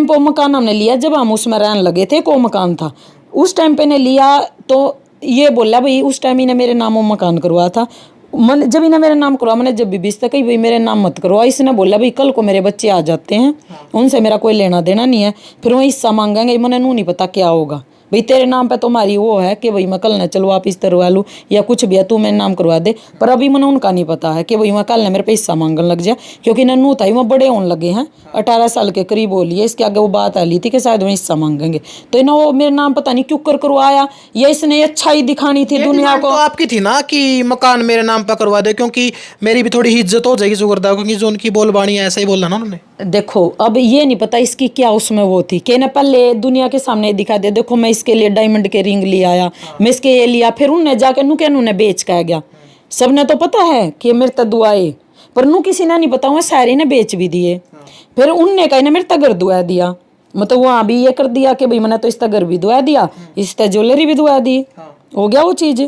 S1: वो मकान हमने लिया जब हम उसमें रहने लगे थे, को मकान था उस टाइम पे ने लिया, तो ये बोला भाई उस टाइम इन्हें मेरे नाम वो मकान करवा था, मन जब इन्हें मेरे नाम करवा, मैंने जब भी बीस तक कही भाई मेरे नाम मत करवा, इसने बोला भाई कल को मेरे बच्चे आ जाते हैं उनसे मेरा कोई लेना देना नहीं है, फिर वो हिस्सा मांगेंगे, मैंने नू नहीं पता क्या होगा भाई तेरे नाम पे तुम्हारी वो है कि भाई मैं कल न चलो वापिस करवा लूँ या कुछ भी है तू मेरे नाम करवा दे, पर अभी मैंने उनका नहीं पता है कि भाई मैं कल ने मेरे पे हिस्सा मांगने लग जाए, क्योंकि नन्नू था वो बड़े होने लगे हैं, 18 साल के करीब हो लिए, इसके आगे वो बात आ ली थी कि शायद वो हिस्सा मांगेंगे, तो इन्होंने वो मेरे नाम पता नहीं क्यों करवाया, या इसने अच्छाई दिखानी थी दुनिया को।
S2: तो आपकी थी ना कि मकान मेरे नाम पर करवा दे, क्योंकि मेरी भी थोड़ी इज्जत हो जाएगी जुगरदा, क्योंकि जो उनकी बोलबानी है ऐसा ही बोलना ना उन्होंने।
S1: देखो अब ये नहीं पता इसकी क्या उसमें वो थी कि ना पहले दुनिया के सामने दिखा दे, देखो मैं इसके लिए डायमंड के रिंग ले आया, मैं इसके ये लिया, फिर उनने जाके नू क्या उन्हें बेच के आ गया, सबने तो पता है कि मेरे तक दुआए, पर नू किसी ने नहीं पता हुआ सारे ने बेच भी दिए, फिर उनने कहीं मेरे तक घर दुआ दिया, मतलब वहाँ भी ये कर दिया कि भाई मैंने तो इस घर भी दुआ दिया, इस ज्वेलरी भी दुआ दी, हो गया वो चीज़,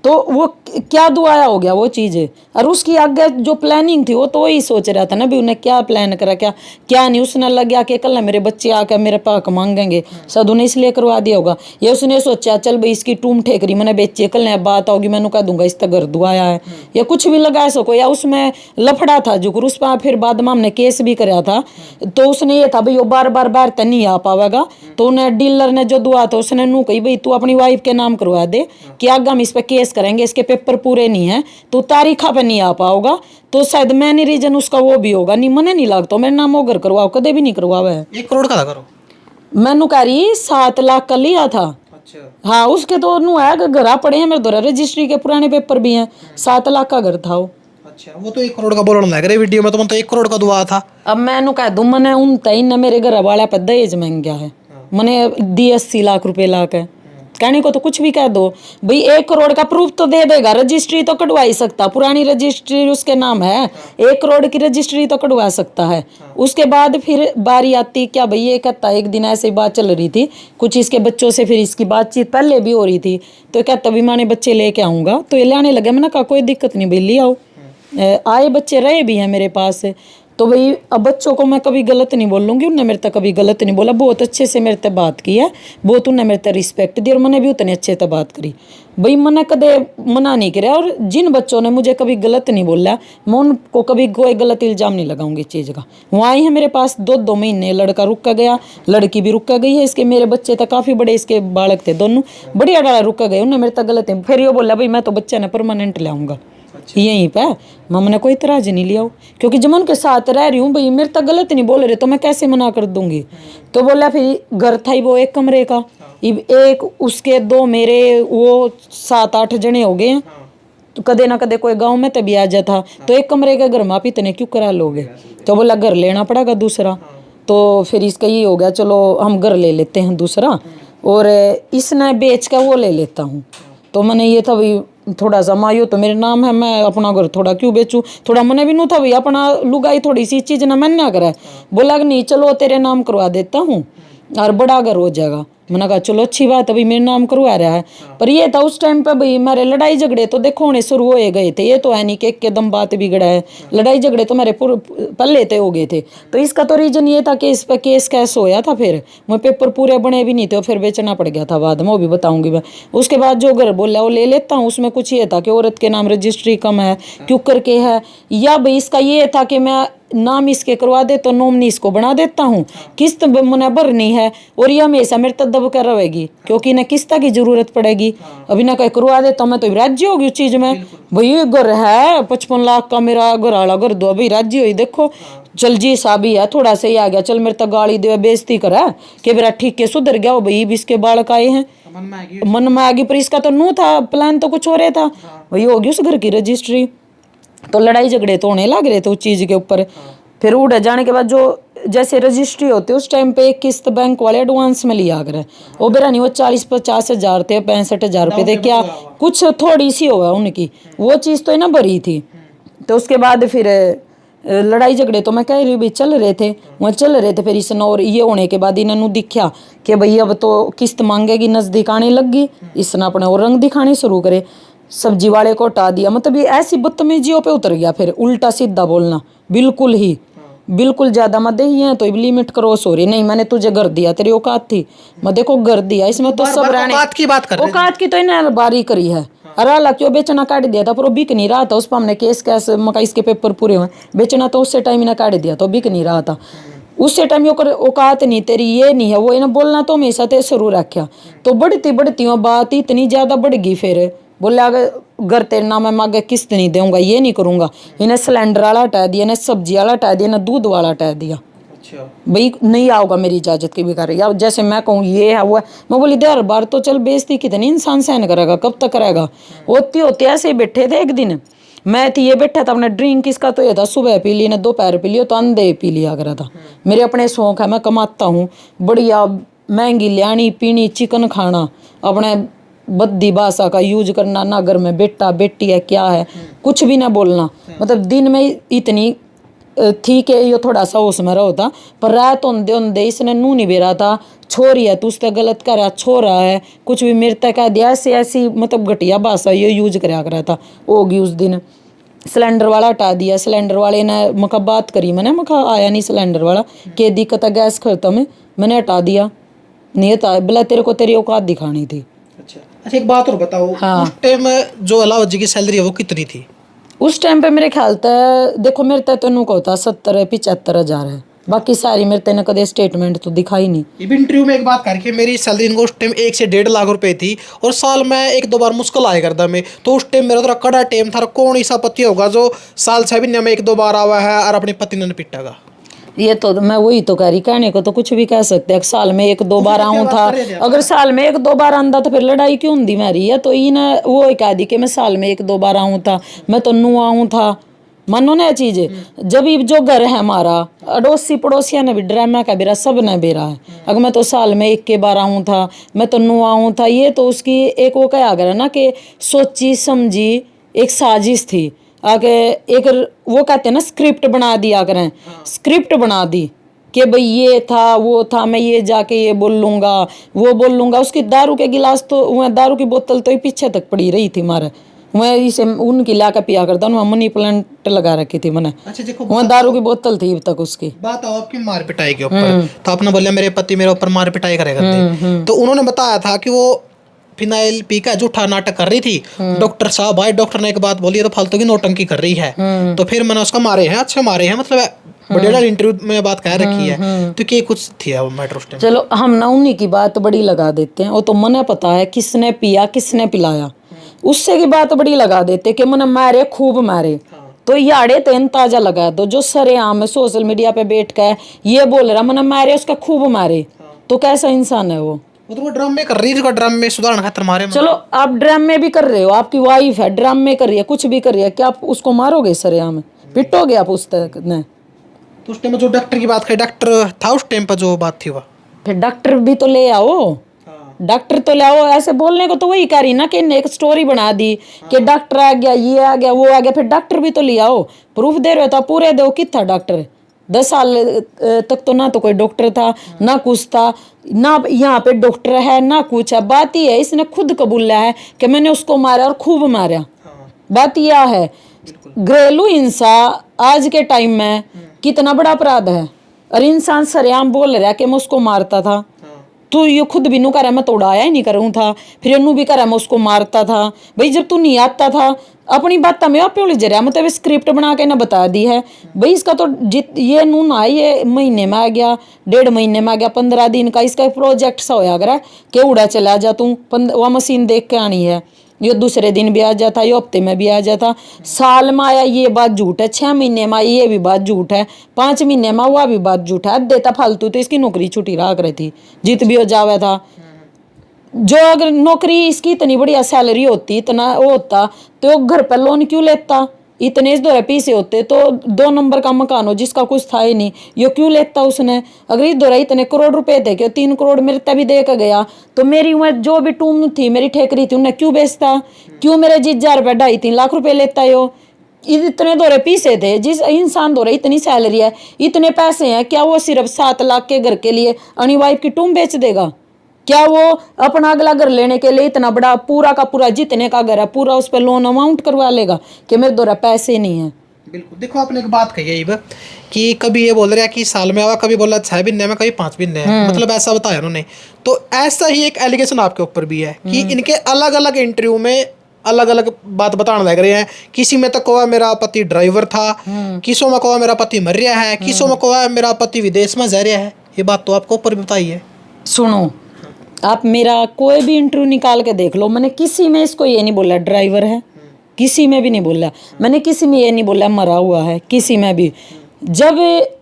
S1: तो वो क्या दुआया हो गया वो चीज़। और उसकी आगे जो प्लानिंग थी वो तो वही सोच रहा था ना भी उन्हें क्या प्लान करा क्या क्या नहीं, उसने लग गया कि कल मेरे बच्चे आकर मेरे पाक मांगेंगे, शायद उन्हें इसलिए करवा दिया होगा, या उसने सोचा चल भाई इसकी टूम ठेकरी मैंने बेची, कल ने बात होगी मैंने कह दूंगा इस घर दुआया है, या कुछ भी लगा सको, या उसमें लफड़ा था जुकर उस पर फिर बाद में हमने केस भी कराया था, तो उसने ये था भाई वो बार बार बाहर तक नहीं आ पावेगा, तो उन्हें डीलर ने जो दुआ था उसने नू कही भाई तू अपनी वाइफ के नाम करवा दे कि आगे हम इस पर केस करेंगे, इसके पेपर पूरे नहीं है तो तारीखा पे नहीं आ पाओगा, तो शायद मैंने रीजन उसका वो भी होगा, नहीं मने नहीं लगता मेरे नाम वो घर करवाओ, कदे भी नहीं करवावा है।
S2: 1 करोड़ का था करो
S1: मैनू कह रही 7 लाख का लिया था।
S2: अच्छा
S1: हाँ उसके तो नू है घर पड़े हैं मेरे द्वारा रजिस्ट्री के पुराने पेपर भी हैं, 7 लाख का घर था वो।
S2: अच्छा वो तो 1 करोड़ का बोलने लग रहे वीडियो में, तो 1 करोड़ का दुआ था।
S1: अब मैनू कह दूं मैंने उन तई न मेरे घर वाले पे दहेज मांग गया है, मैंने दी 80 लाख रुपए ला के, कहने को तो कुछ भी कह दो भाई 1 करोड़ का प्रूफ तो दे देगा, रजिस्ट्री तो कटवा ही सकता, पुरानी रजिस्ट्री उसके नाम है, 1 करोड़ की रजिस्ट्री तो कटवा सकता है। उसके बाद फिर बारी आती क्या भाई ये कहता एक दिन ऐसे ही बात चल रही थी कुछ इसके बच्चों से, फिर इसकी बातचीत पहले भी हो रही थी, तो कहता भी माने बच्चे लेके आऊँगा, तो ये लाने लगे, मैंने कहा कोई दिक्कत नहीं भाई ले आओ, आए बच्चे रहे भी हैं मेरे पास, तो भाई अब बच्चों को मैं कभी गलत नहीं बोलूँगी, उनने मेरे तक कभी गलत नहीं बोला, बहुत अच्छे से मेरे तक बात की है, बहुत उनने मेरे तक रिस्पेक्ट दी और मैंने भी उतने अच्छे से बात करी। भाई मैंने कदे मना नहीं किया, और जिन बच्चों ने मुझे कभी गलत नहीं बोला मैं उनको कभी कोई गलत इल्ज़ाम नहीं लगाऊंगी इस चीज़ का। वो आई है मेरे पास 2-2 महीने, लड़का रुक गया, लड़की भी रुक गई है, इसके मेरे बच्चे तो काफ़ी बड़े इसके बालक थे दोनों, बढ़िया डाला रुक गए, उन्हें मेरे तक गलत है। फिर ये बोला भाई मैं तो बच्चे ने परमानेंट लाऊंगा यहीं पे, मम्मा ने कोई इतराज नहीं लिया, क्योंकि जब मैं उनके साथ रह रही हूँ भाई मेरे तक गलत नहीं बोल रहे तो मैं कैसे मना कर दूंगी। तो बोला फिर घर था ही वो 1 कमरे का, एक उसके 2 मेरे, वो 7-8 जने हो गए हैं, तो कदे ना कदे कोई गांव में तभी आ जाता, तो 1 कमरे के घर में आप इतने क्यों करा लोगे। तो बोला घर लेना पड़ेगा दूसरा, तो फिर इसका ये हो गया चलो हम घर ले लेते हैं दूसरा, और इसने बेच कर वो ले लेता हूँ। तो मैंने ये था भाई थोड़ा सा मायो तो मेरे नाम है, मैं अपना घर थोड़ा क्यों बेचूं, थोड़ा मैंने भी नहीं था भाई अपना लुगाई थोड़ी सी चीज़ ना मैंने ना करा। बोला कि नहीं चलो तेरे नाम करवा देता हूँ और बड़ा घर हो जाएगा। मैंने कहा चलो अच्छी बात है, अभी मेरे नाम करवा रहा है। पर ये था उस टाइम पे भाई हमारे लड़ाई झगड़े तो देखो होने शुरू हो गए थे, ये तो है नहीं कि एकदम बात बिगड़ा है, लड़ाई झगड़े तो मेरे पहले थे हो गए थे। तो इसका तो रीजन ये था कि इस पर केस कैस होया था, फिर मैं पेपर पूरे बने भी नहीं थे, फिर बेचना पड़ गया था बाद में, वो भी बताऊंगी मैं। उसके बाद जो घर बोला वो ले लेता हूँ, उसमें कुछ ये था कि औरत के नाम रजिस्ट्री कम है क्यों करके है, या भाई इसका ये था कि मैं नाम इसके करवा दे तो नॉमिनी इसको बना देता हूँ, किस्त मैंने भरनी है और ये हमेशा मेरे तक दब कर रहेगी क्योंकि इन्हें किस्त की जरूरत पड़ेगी। अभी ना कहीं करवा देता हूँ मैं तो राज्य होगी उस चीज में, भाई घर है 55 लाख का मेरा घर वाला घर दो, अभी राज्य हुई देखो चल जी सा भी है थोड़ा सा ही आ गया, चल मेरे तक गाली दे बेइज्जती करा कि मेरा ठीक है सुधर गया हो भाई, इसके बालक आए हैं मन में आ गई, पर इसका तो नू था प्लान तो कुछ हो रहा था, वही होगी उस घर की रजिस्ट्री। तो लड़ाई झगड़े तो होने लग रहे थे उस चीज़ के ऊपर। फिर उड़ जाने के बाद जो जैसे रजिस्ट्री होती है उस टाइम पे एक किस्त बैंक वाले एडवांस में लिया करे, वो बेरा नहीं वो 40-50 हज़ार थे, 65 हज़ार रुपये थे क्या कुछ थोड़ी सी हुआ उनकी, वो चीज़ तो ना भरी थी। तो उसके बाद फिर लड़ाई झगड़े तो मैं कह रही भी चल रहे थे, वहाँ चल रहे थे। फिर इसने और ये होने के बाद इन्होंने दिखा कि भाई अब तो किस्त मांगेगी, नज़दीक आने लग गई, इसने अपने और रंग दिखाने शुरू करे, सब्जी वाले को हटा दिया, मतलब ये ऐसी बदतमीजियों पे उतर गया, फिर उल्टा सीधा बोलना बिल्कुल ही, बिल्कुल ज्यादा मत ही है तो लिमिट क्रॉस हो रही, नहीं मैंने तुझे घर दिया तेरी औकात थी, मैं देखो घर दिया, इसमें तो सब रहने
S2: औकात की बात कर रहे हैं।
S1: औकात की तो इन्हें बारी करी है। अरे हालांकि वो बेचना काट दिया था पर वो बिक नहीं रहा था, उस पर हमने केस कैस मका इसके पेपर पूरे हुए, बेचना तो उससे टाइम इन्हें काट दिया तो बिक नहीं रहा था, उससे टाइम ये औकात नहीं तेरी ये नहीं है वो, इन्हें बोलना तो हमेशा ते शुरू रखा। तो बढ़ती बढ़ती वो बात इतनी ज़्यादा बढ़ गई, फिर बोले अगर घर तेरे नाम है मांगे किस्त नहीं दूंगा, ये नहीं करूंगा, इन्हें सिलेंडर वाला हटा दिया, इन्हें सब्जी वाला हटा दिया, इन्हें दूध वाला हटा दिया।
S2: अच्छा
S1: भाई नहीं आओगा मेरी इजाजत की भी कर, या जैसे मैं कहूँ ये है वो है, मैं बोली हर बार तो चल बेइज्जती कितनी इंसान सहन करेगा, कब तक करेगा। होती होते ऐसे ही बैठे थे एक दिन, मैं थी ये बैठा था अपने ड्रिंक इसका तो ये था सुबह पी ली ना दोपहर पी लियो तो अंधे पी लिया करा था। मेरे अपने शौक है, मैं कमाता हूँ बढ़िया महंगी लियानी पीनी चिकन खाना, अपने बद्दी भाषा का यूज करना, ना घर में बेटा बेटी है क्या है कुछ भी ना बोलना, मतलब दिन में इतनी थी कि ये थोड़ा सा होश में होता, पर रात होंदे होंदे इसने नू नहीं बेरा था, छोरी है तू उससे गलत कर रहा, छोरा है कुछ भी मेरे तक कह दिया, ऐसी ऐसी मतलब घटिया भाषा ये यूज कराया करा था। होगी उस दिन सिलेंडर वाला हटा दिया, सिलेंडर वाले ने मका बात करी, मैंने मका आया नहीं सिलेंडर वाला कि दिक्कत है गैस खत्म है, मैंने हटा दिया, नहीं हटा बोला तेरे को तेरी औकात दिखानी थी।
S2: अच्छा एक बात और बताओ,
S1: हाँ।
S2: उस टाइम जो अलावत जी की सैलरी है वो कितनी थी?
S1: उस टाइम पे मेरे ख्याल तक देखो मेरे तक तो नुको होता 70-75 हज़ार है, बाकी सारी मेरे तेने कदे स्टेटमेंट तो दिखाई नहीं।
S2: ये भी इंटरव्यू में एक बात करके मेरी सैलरी इनको उस टाइम 1 से 1.5 लाख रुपए थी और साल में 1-2 बार मुश्किल आया करता मैं, तो उस टाइम मेरा थोड़ा कड़ा टाइम था, कौन ऐसा पति होगा जो साल 6 महीने में 1-2 बार आवा है और अपनी पति ने पिटागा।
S1: ये तो मैं वही तो कह रही, कहने को तो कुछ भी कह सकते हैं, साल में 1-2 बार आऊँ था, अगर साल में 1-2 बार आंदा तो फिर लड़ाई क्यों होंगी मेरी, है तो ये ना वो कह दी कि मैं साल में 1-2 बार आऊँ था, मैं तो नू आऊँ था, मानो ना चीज़ जब भी जो घर है हमारा अड़ोसी पड़ोसिया ने भी ड्रामा का बेरा सब ने बेरा है, अगर मैं तो साल में 1 बार आऊँ था, मैं तो नू आऊँ था, ये तो उसकी एक वो क्या अगर ना कि सोची समझी एक साजिश थी, आगे एक वो कहते हैं ना स्क्रिप्ट बना दिया करें, स्क्रिप्ट बना दी कि भाई ये था वो था, मैं ये जाके ये बोल लूँगा वो बोल लूँगा, उसकी दारू के गिलास तो वह दारू की बोतल तो ही पीछे तक पड़ी रही थी मारे, मैं इसे उनकी ला के पिया करता हूँ, मनी प्लांट लगा रखी थी मैंने,
S2: अच्छा देखो
S1: वहाँ दारू की बोतल थी अब तक उसकी।
S2: बात आओ आपकी मार पिटाई के ऊपर, तो आपने बोला मेरे पति मेरे ऊपर मार पिटाई करे करते, तो उन्होंने बताया था कि वो फिनाइल पी का झूठा नाटक कर रही थी। डॉक्टर साहब भाई, डॉक्टर ने एक बात बोली है तो फालतू की नौटंकी कर रही है, तो फिर मैंने उसका मारे हैं, अच्छे मारे हैं, मतलब बढ़िया इंटरव्यू में बात कह रखी है। तो क्या कुछ थी वो मैटर उस टाइम?
S1: चलो हम ना उन्हीं की बात बड़ी लगा देते हैं, वो तो मने पता है किसने पिया किसने पिलाया, उससे की बात बड़ी लगा देते कि मने मारे खूब मारे। तो याड़े तेन ताजा लगा दो, जो सरेआम सोशल मीडिया पे बैठ कर ये बोल रहा मने मारे उसका खूब मारे, तो कैसा इंसान है वो?
S2: तो वो ड्रामे कर रही थी, ड्रामे में सुधारना खातर मारे।
S1: चलो आप ड्रामे भी कर रहे हो, आपकी वाइफ है ड्रामे कर रही है, कुछ भी कर रही है, क्या आप उसको मारोगे सरेआम? पिटोगे आप उस तक ने?
S2: तो उस टाइम जो डॉक्टर की बात करी, डॉक्टर था उस टाइम पर जो बात थी वह,
S1: फिर डॉक्टर भी तो ले आओ, डॉक्टर तो लाओ। ऐसे बोलने को तो वही कह रही ना कि एक स्टोरी बना दी कि डॉक्टर आ गया, ये आ गया, वो आ गया, फिर डॉक्टर भी तो ले आओ। प्रूफ दे रहे हो तो पूरे दो, कितना डॉक्टर? 10 साल तक तो ना तो कोई डॉक्टर था ना कुछ था, ना यहाँ पे डॉक्टर है ना कुछ है। बात ये है, इसने खुद कबूला है कि मैंने उसको मारा और खूब मारा। बात यह है, घरेलू हिंसा आज के टाइम में कितना बड़ा अपराध है, और इंसान सरेआम बोल रहा है कि मैं उसको मारता था। तो ये खुद भी नू कह रहा मैं तो उड़ाया ही नहीं करूँ था, फिर नू भी कह रहा मैं उसको मारता था। भाई जब तू नहीं आता था अपनी बात में आप उलझ रहा, मतलब स्क्रिप्ट बना के ना बता दी है भाई। इसका तो ये नू ना ये महीने में आ गया, 1.5 महीने में आ गया, 15 दिन का इसका प्रोजेक्ट सा होया अगर कि उड़ा चला जा तू, वह मशीन देख के आनी है, ये दूसरे दिन भी आ जाता, ये हफ्ते में भी आ जाता। साल में आया ये बात झूठ है, 6 महीने में आई ये भी बात झूठ है, 5 महीने में वह भी बात झूठ है। देता फालतू तो इसकी नौकरी छुट्टी रहा रही थी, जीत भी हो जावा था। जो अगर नौकरी इसकी इतनी बढ़िया सैलरी होती, इतना वो होता, तो घर पर लोन क्यों लेता? इतने इस दौरे पैसे होते तो 2 नंबर का मकान हो जिसका कुछ था ही नहीं, ये क्यों लेता उसने? अगर इस दौरे इतने करोड़ रुपए थे कि 3 करोड़ मेरे तभी दे के गया, तो मेरी उम्र जो भी टूम थी मेरी ठेकरी थी उन्हें क्यों बेचता? क्यों मेरे 2,000 रुपये 2.5-3 लाख रुपए लेता है? यो इतने दौरे पैसे थे, जिस इंसान दौरे इतनी सैलरी है, इतने पैसे हैं, क्या वो सिर्फ 7 लाख के घर के लिए अनी वाइफ की टूम बेच देगा? क्या वो अपना अगला घर लेने के लिए इतना बड़ा पूरा का पूरा जितने का घर है पूरा उस पर लोन अमाउंट करवा लेगा कि मेरे द्वारा पैसे नहीं है?
S2: बिल्कुल। देखो आपने एक बात कही है कि कभी ये बोल रहा है कि साल में आवा, कभी बोला 6 महीने में, कभी 5 महीने में, मतलब ऐसा बताया उन्होंने। तो ऐसा ही एक एलिगेशन आपके ऊपर भी है कि इनके अलग अलग इंटरव्यू में अलग अलग बात बताने लग रहे हैं। किसी में तो कहा मेरा पति ड्राइवर था, किसों में कहा मेरा पति मर रहा है, किसों में कहा मेरा पति विदेश में जा रहा है। ये बात तो आपको ऊपर भी बताई है।
S1: सुनो, आप मेरा कोई भी इंटरव्यू निकाल के देख लो, मैंने किसी में इसको ये नहीं बोला ड्राइवर है, किसी में भी नहीं बोला। मैंने किसी में ये नहीं बोला मरा हुआ है, किसी में भी। जब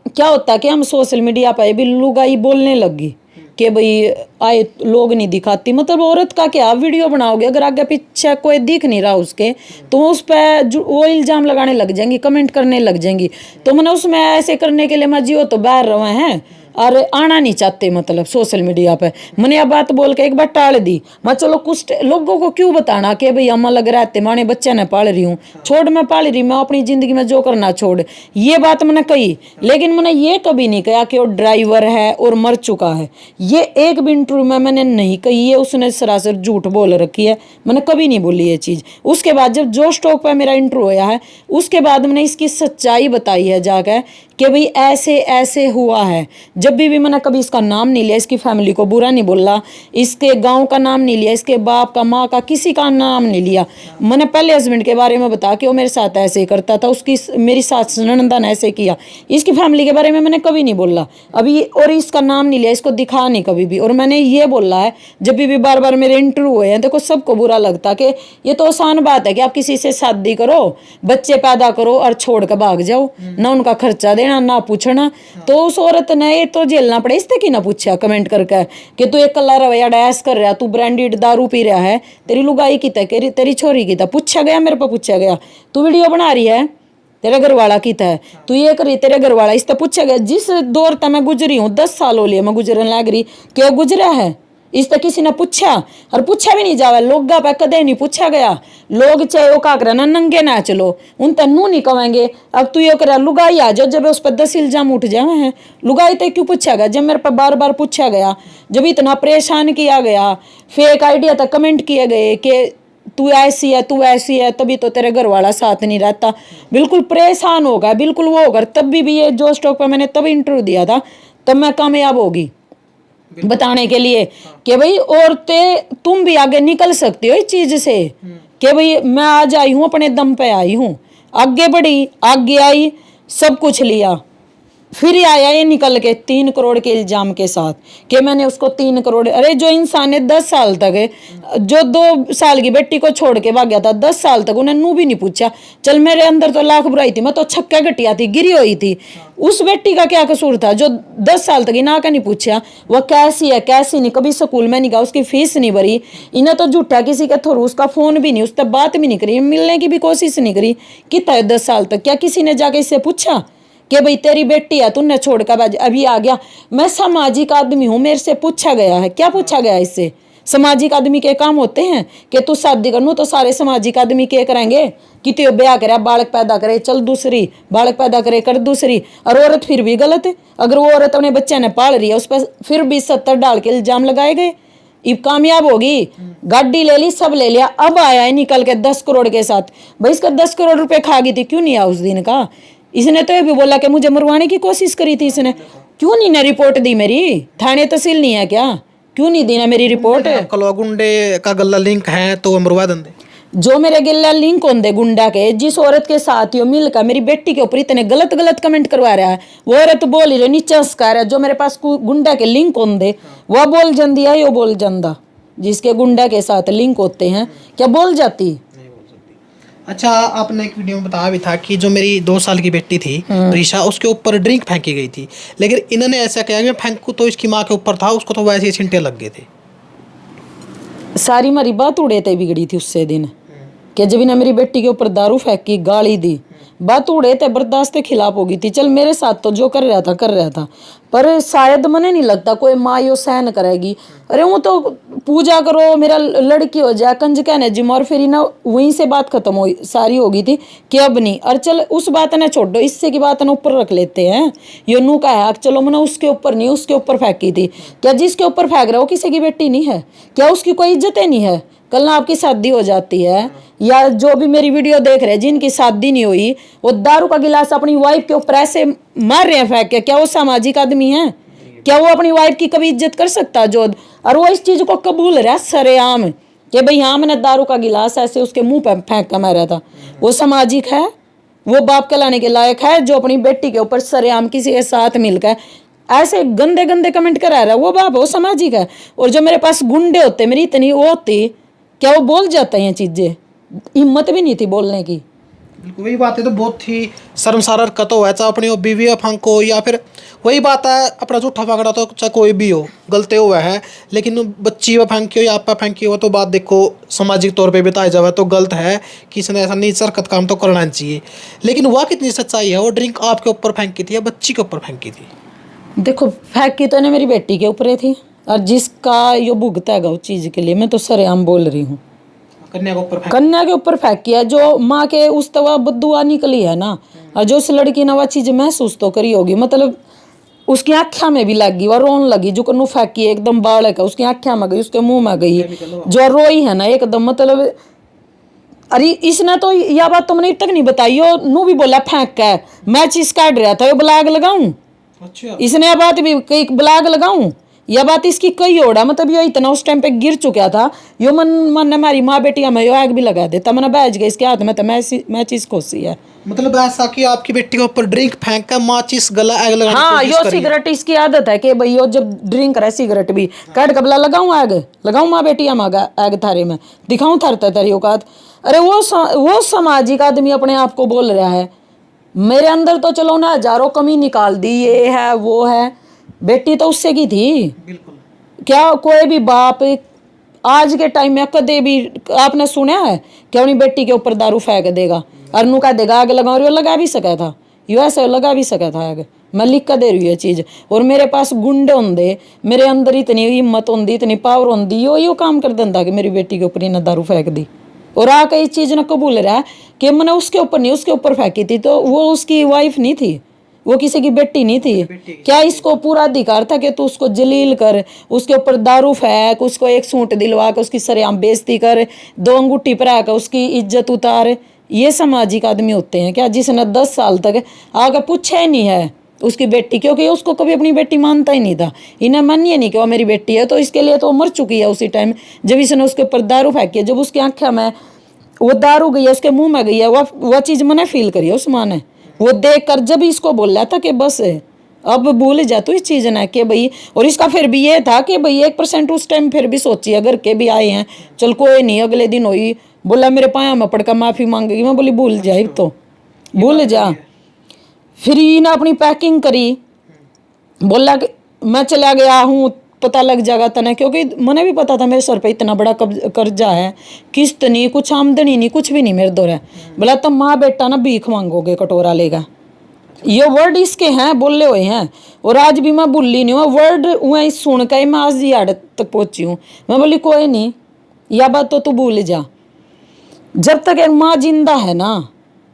S1: क्या होता है कि हम सोशल मीडिया पर भी लुगाई बोलने लगी कि भाई आए लोग नहीं दिखाती, मतलब औरत का क्या वीडियो बनाओगे अगर आगे पीछे कोई दिख नहीं रहा उसके, तो उस पर वो इल्ज़ाम लगाने लग जाएंगी, कमेंट करने लग जाएंगी। तो मैंने उसमें ऐसे करने के लिए मैं जियो तो बाहर रहे हैं और आना नहीं चाहते, मतलब सोशल मीडिया पे। मैंने यह बात बोल के एक बार टाल दी। मैं चलो कुछ लोगों को क्यों बताना कि भाई अम्मा लग रहा है माने बच्चे ने पाल रही हूँ, छोड़ मैं पाल रही, मैं अपनी ज़िंदगी में जो करना छोड़, ये बात मैंने कही। लेकिन मैंने ये कभी नहीं कहा कि वो ड्राइवर है और मर चुका है, ये एक भी इंटरव्यू में मैंने नहीं कही। ये उसने सरासर झूठ बोल रखी है, मैंने कभी नहीं बोली ये चीज़। उसके बाद जब जो स्टॉक पर मेरा इंटरव्यू होया है, उसके बाद मैंने इसकी सच्चाई बताई है जाकर कि भाई ऐसे ऐसे हुआ है। जब भी मैंने कभी इसका नाम नहीं लिया, इसकी फैमिली को बुरा नहीं बोला, इसके गांव का नाम नहीं लिया, इसके बाप का माँ का किसी का नाम नहीं लिया। मैंने पहले हस्बैंड के बारे में बता कि वो मेरे साथ ऐसे ही करता था, उसकी मेरी सास ननंदा ने ऐसे किया। इसकी फैमिली के बारे में मैंने कभी नहीं बोला अभी, और इसका नाम नहीं लिया, इसको दिखा नहीं कभी भी। और मैंने ये बोला है जब भी बार बार मेरे इंटरव्यू हुए हैं, देखो सबको बुरा लगता कि ये तो आसान बात है कि आप किसी से शादी करो, बच्चे पैदा करो और छोड़ कर भाग जाओ, ना उनका खर्चा देना ना पूछना। तो उस औरत ने ये तो झेलना पड़े, इससे की ना पूछा कमेंट करके कि तू एक कला रवैया डैस कर रहा, तू ब्रांडेड दारू पी रहा है, तेरी लुगाई की था, तेरी छोरी की था, पूछा गया मेरे पर, पूछा गया तू वीडियो बना रही है, तेरे घर वाला की था, तू ये करी, तेरे घर वाला, इस तरह पूछा गया। जिस दौर तक मैं गुजरी हूँ 10 साल हो लिए मैं गुजरने लग रही, क्यों गुजरा है इस तक किसी ने पूछा? और पूछा भी नहीं जावा, लोग पे कदे नहीं पूछा गया। लोग चाहे वो का करना नंगे ना चलो, उन तन्नू नहीं कहेंगे अब तू ये करा लुगाई आ जाओ, जब उस पर 10 इल्जाम उठ जाए हैं। लुगाई तो क्यों पूछा गया? जब मेरे पर बार बार पूछा गया, जब इतना परेशान किया गया, फेक आइडिया तक कमेंट किए गए कि तू ऐसी है तू ऐसी है, तभी तो तेरे घर वाला साथ नहीं रहता। बिल्कुल परेशान होगा, बिल्कुल वो होगा। तब भी ये जो स्टॉक पर मैंने तब इंटरव्यू दिया था, तब मैं कामयाब होगी बताने के लिए कि भाई औरतें तुम भी आगे निकल सकती हो इस चीज से, कि भाई मैं आज आई हूँ अपने दम पे आई हूँ, आगे बढ़ी, आगे आई, सब कुछ लिया, फिर आया ये निकल के 3 करोड़ के इल्जाम के साथ कि मैंने उसको 3 करोड़। अरे जो इंसान ने 10 साल तक जो 2 साल की बेटी को छोड़ के भाग गया था, 10 साल तक उन्हें नू भी नहीं पूछा। चल मेरे अंदर तो लाख बुराई थी, मैं तो छक्का घटिया थी, गिरी हुई थी, उस बेटी का क्या कसूर था जो 10 साल तक इना का नहीं पूछा वह कैसी है कैसी नहीं, कभी स्कूल में नहीं गया, उसकी फीस नहीं भरी, इन्हें तो झूठा किसी के थ्रू, उसका फोन भी नहीं, उससे बात भी नहीं करी, मिलने की भी कोशिश नहीं करी। कितना 10 साल तक क्या किसी ने जाके इससे पूछा कि भाई तेरी बेटी है तूने छोड़ कर अभी आ गया? मैं सामाजिक आदमी हूँ, मेरे से पूछा गया है, क्या पूछा गया इससे? सामाजिक आदमी के काम होते हैं कि तू शादी करनू तो सारे सामाजिक आदमी क्या करेंगे कि तू ब्याह करे, बालक पैदा करे, चल दूसरी बालक पैदा करे, कर दूसरी। और औरत फिर भी गलत है, अगर वो औरत अपने बच्चे ने पाल रही है उस पर फिर भी 70 डाल के इल्जाम लगाए गए। अब कामयाब होगी, गाड़ी ले ली, सब ले लिया, अब आया है निकल के 10 करोड़ के साथ। भाई इसका 10 करोड़ रुपए खा गई थी, क्यों नहीं आया उस दिन का? इसने तो ये भी बोला कि मुझे मरवाने की कोशिश करी थी इसने, क्यों नहीं ने रिपोर्ट दी मेरी? थाने तहसील नहीं है क्या? क्यों नहीं दी ना मेरी रिपोर्ट?
S2: गुंडे का गल्ला लिंक है तो मरवा देंगे।
S1: जो मेरे गिल्ला लिंक होंगे गुंडा के, जिस औरत के साथ यो मिलकर मेरी बेटी के ऊपर इतने गलत गलत कमेंट करवा रहा है, वो औरत बोल रही नीचे हंसका रहा है। जो मेरे पास गुंडा के लिंक होंगे वह बोल जाती है, यो बोल जाता जिसके गुंडा के साथ लिंक होते हैं, क्या बोल जाती?
S2: अच्छा, आपने एक वीडियो में बताया भी था कि जो मेरी 2 साल की बेटी थी प्रीशा, उसके ऊपर ड्रिंक फेंकी गई थी, लेकिन इन्होंने ऐसा किया कि मैं फेंकू तो इसकी माँ के ऊपर था, उसको तो वैसे ही छिंटे लग गए थे।
S1: सारी हमारी बात उड़ेते बिगड़ी थी उससे दिन कि जब इन्हें मेरी बेटी के ऊपर दारू फेंकी, गाली दी, बात उड़े थे, बर्दाश्त के खिलाफ होगी थी। चल मेरे साथ तो जो कर रहा था, पर शायद मने नहीं लगता कोई माँ यो सहन करेगी। अरे वो तो पूजा करो, मेरा लड़की हो जाए, कंज कहने जिम, और फिर ना वहीं से बात खत्म हो सारी होगी थी कि अब नहीं। और चल उस बात ने छोड़ दो, इससे की बात ना ऊपर रख लेते हैं। यो नू का है, चलो मैंने उसके ऊपर नहीं, उसके ऊपर फेंकी थी। क्या जिसके ऊपर फेंक रहा हो किसी की बेटी नहीं है क्या? उसकी कोई इज्जत ही नहीं है? कल ना आपकी शादी हो जाती है, या जो भी मेरी वीडियो देख रहे हैं जिनकी शादी नहीं हुई, वो दारू का गिलास अपनी वाइफ के ऊपर ऐसे मार रहे हैं फेंक के, क्या वो सामाजिक आदमी है? क्या वो अपनी वाइफ की कभी इज्जत कर सकता जो? और वो इस चीज को कबूल रहा सरेआम कि भाई हाँ मैंने दारू का गिलास ऐसे उसके मुंह पे फेंक कर मारा था। वो सामाजिक है? वो बाप कहलाने के लायक है जो अपनी बेटी के ऊपर सरेआम किसी के साथ मिलकर ऐसे गंदे गंदे कमेंट करा रहा है? वो बाप, वो सामाजिक है? और जो मेरे पास गुंडे होते, मेरी इतनी वो होती, क्या वो बोल जाते हैं चीजें? हिम्मत भी नहीं थी बोलने की।
S2: बिल्कुल वही बात है, तो बहुत ही शर्मसार हरकत हो, चाहे अपनी बीवी फंको, या फिर वही बात है अपना झूठा पकड़ा तो चाहे कोई भी हो गलते हुआ है, लेकिन बच्ची व फेंकी हो या आपा फेंकी हो तो बात देखो सामाजिक तौर पे बताया जाए तो गलत है कि इसने ऐसा नीच हरकत काम तो करना चाहिए। लेकिन वह कितनी सच्चाई है? वो ड्रिंक आपके ऊपर फेंकी थी या बच्ची के ऊपर फेंकी थी?
S1: देखो फेंकी तो ने मेरी बेटी के ऊपर थी, और जिसका यो भुगतेगा उस चीज के लिए मैं तो सरेआम बोल रही हूँ। कन्या के ऊपर फेंकी है, जो माँ के उस तवा बदुआ निकली है ना, और जो उस लड़की ने वह चीज महसूस तो करी होगी, मतलब उसकी आँखा में भी लग गई, वह रोन लगी। जो कन्नू फेंकी एकदम बालक है, उसकी आँखा में गई, उसके मुंह में गई, जो रोई है ना एकदम, मतलब अरे इसने तो यह बात तुमने तक नहीं बताई। यो नू भी बोला फेंक के मैं चीज काट रहा था, यो ब्लाग लगाऊं।
S2: अच्छा,
S1: इसने यह बात भी कई ब्लाग लगाऊं, यह बात इसकी कई ओढ़ा, मतलब यो इतना उस टाइम पे गिर चुका था। यो मन ने हमारी माँ बेटिया में यो आग भी लगा देता, मैंने बैठ गया इसके हाथ में, तो मैं चीज खोसी है।
S2: मतलब ऐसा कि आपकी बेटी के ऊपर ड्रिंक फेंक कर माचिस गला आग लगाने
S1: हाँ,
S2: की
S1: यो
S2: कोशिश करी।
S1: सिगरेट इसकी आदत है कि भाई यो जब ड्रिंक करे सिगरेट भी काट कबला लगाऊं, आग लगाऊं माँ बेटिया में आग थारे में दिखाऊं थरता तेरी औकात। अरे वो सामाजिक आदमी अपने आप को बोल रहा है, मेरे अंदर तो चलो ना हजारों कमी निकाल दी, ये है वो है, बेटी तो उससे की थी।
S2: बिल्कुल।
S1: क्या कोई भी बाप आज के टाइम में कदे भी आपने सुना है कि अपनी बेटी के ऊपर दारू फेंक देगा और नू कह देगा आग लगाओ? यो लगा भी सका था, यो ऐसे लगा भी सका था आग, मैं लिख कर दे रही हूँ ये चीज। और मेरे पास गुंडे होंगे, मेरे अंदर इतनी हिम्मत होंगी, इतनी पावर होंगी, यो काम कर देता कि मेरी बेटी के ऊपर इन्हें दारू फेंक दी। और आके इस चीज ने कबूल रहा कि मैंने उसके ऊपर नहीं, उसके ऊपर फेंकी थी, तो वो उसकी वाइफ नहीं थी, वो किसी की बेटी नहीं थी। क्या इसको पूरा अधिकार था कि तू उसको जलील कर, उसके ऊपर दारू फेंक, उसको एक सूट दिलवा के उसकी सरेआम बेइज्जती कर, 2 अंगूठी पहना के उसकी इज्जत उतार? ये सामाजिक आदमी होते हैं क्या, जिसने 10 साल तक आगे पूछा ही नहीं है उसकी बेटी, क्योंकि उसको कभी अपनी बेटी मानता ही नहीं था। इन्हें मानिए नहीं कि वो मेरी बेटी है, तो इसके लिए तो वो मर चुकी है उसी टाइम जब इसने उसके ऊपर दारू फेंकी है। जब उसकी आंखें में वो दारू गई है, उसके मुंह में गई है, वह चीज़ मैंने फील करी है उस माँ ने। वो देख कर जब इसको बोला था कि बस अब भूल जा तू इस चीज़ ना कि भाई, और इसका फिर भी ये था कि भाई 1% उस टाइम फिर भी सोची, अगर के भी आए हैं चल कोई नहीं। अगले दिन हुई, बोला मेरे पाया में पड़कर माफ़ी मांगेगी। मैं बोली भूल जा, तो भूल जा। फिर इन्हें अपनी पैकिंग करी, बोला कि मैं चला गया हूँ, पता लग जाएगा तने, क्योंकि मैंने भी पता था मेरे सर पे इतना बड़ा कर्जा है, किस्त नहीं, कुछ आमदनी नहीं, कुछ भी नहीं मेरे दौरे। बोला तब माँ बेटा ना भीख मांगोगे, कटोरा लेगा। ये वर्ड इसके हैं, बोले हुए हैं, और आज भी मैं भूली नहीं हूँ वर्ड। वह सुन कर मैं आज याद तक पहुँची हूँ। मैं बोली कोई नहीं, यह बात तो तू भूल जा, जब तक माँ जिंदा है ना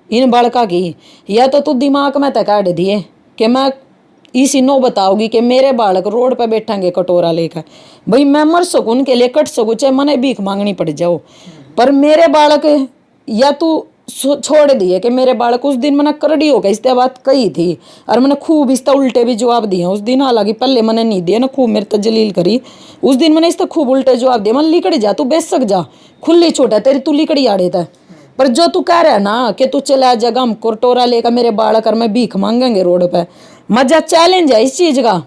S1: इन बालका की, या तो तू दिमाग में तक काट दिए कि मैं इसी नो बताओगी कि मेरे बालक रोड पे बैठेंगे कटोरा लेकर। भाई मैं मर सकूँ उनके लिए, कट सकूँ, चाहे मने भीख मांगनी पड़ जाओ, पर मेरे बालक या तू छोड़ दिए कि मेरे बालक। उस दिन मैंने करड़ी हो गई इससे बात कही थी, और मैंने खूब इसका उल्टे भी जवाब दिए उस दिन। हालांकि पहले मैंने नहीं दिए ना, खूब मेरे तो जलील करी उस दिन मैंने इससे खूब उल्टे जवाब दिए। मैं लिकड़ी जा, तू बेसक जा, खुली छोटा तेरी, तू लिकड़ी आड़े था। पर जो तू कह रहा है ना कि तू चला जगह हम कटोरा लेकर मेरे बालक और मैं भीख मांगेंगे रोड पे, मजा चैलेंज है इस चीज़ का,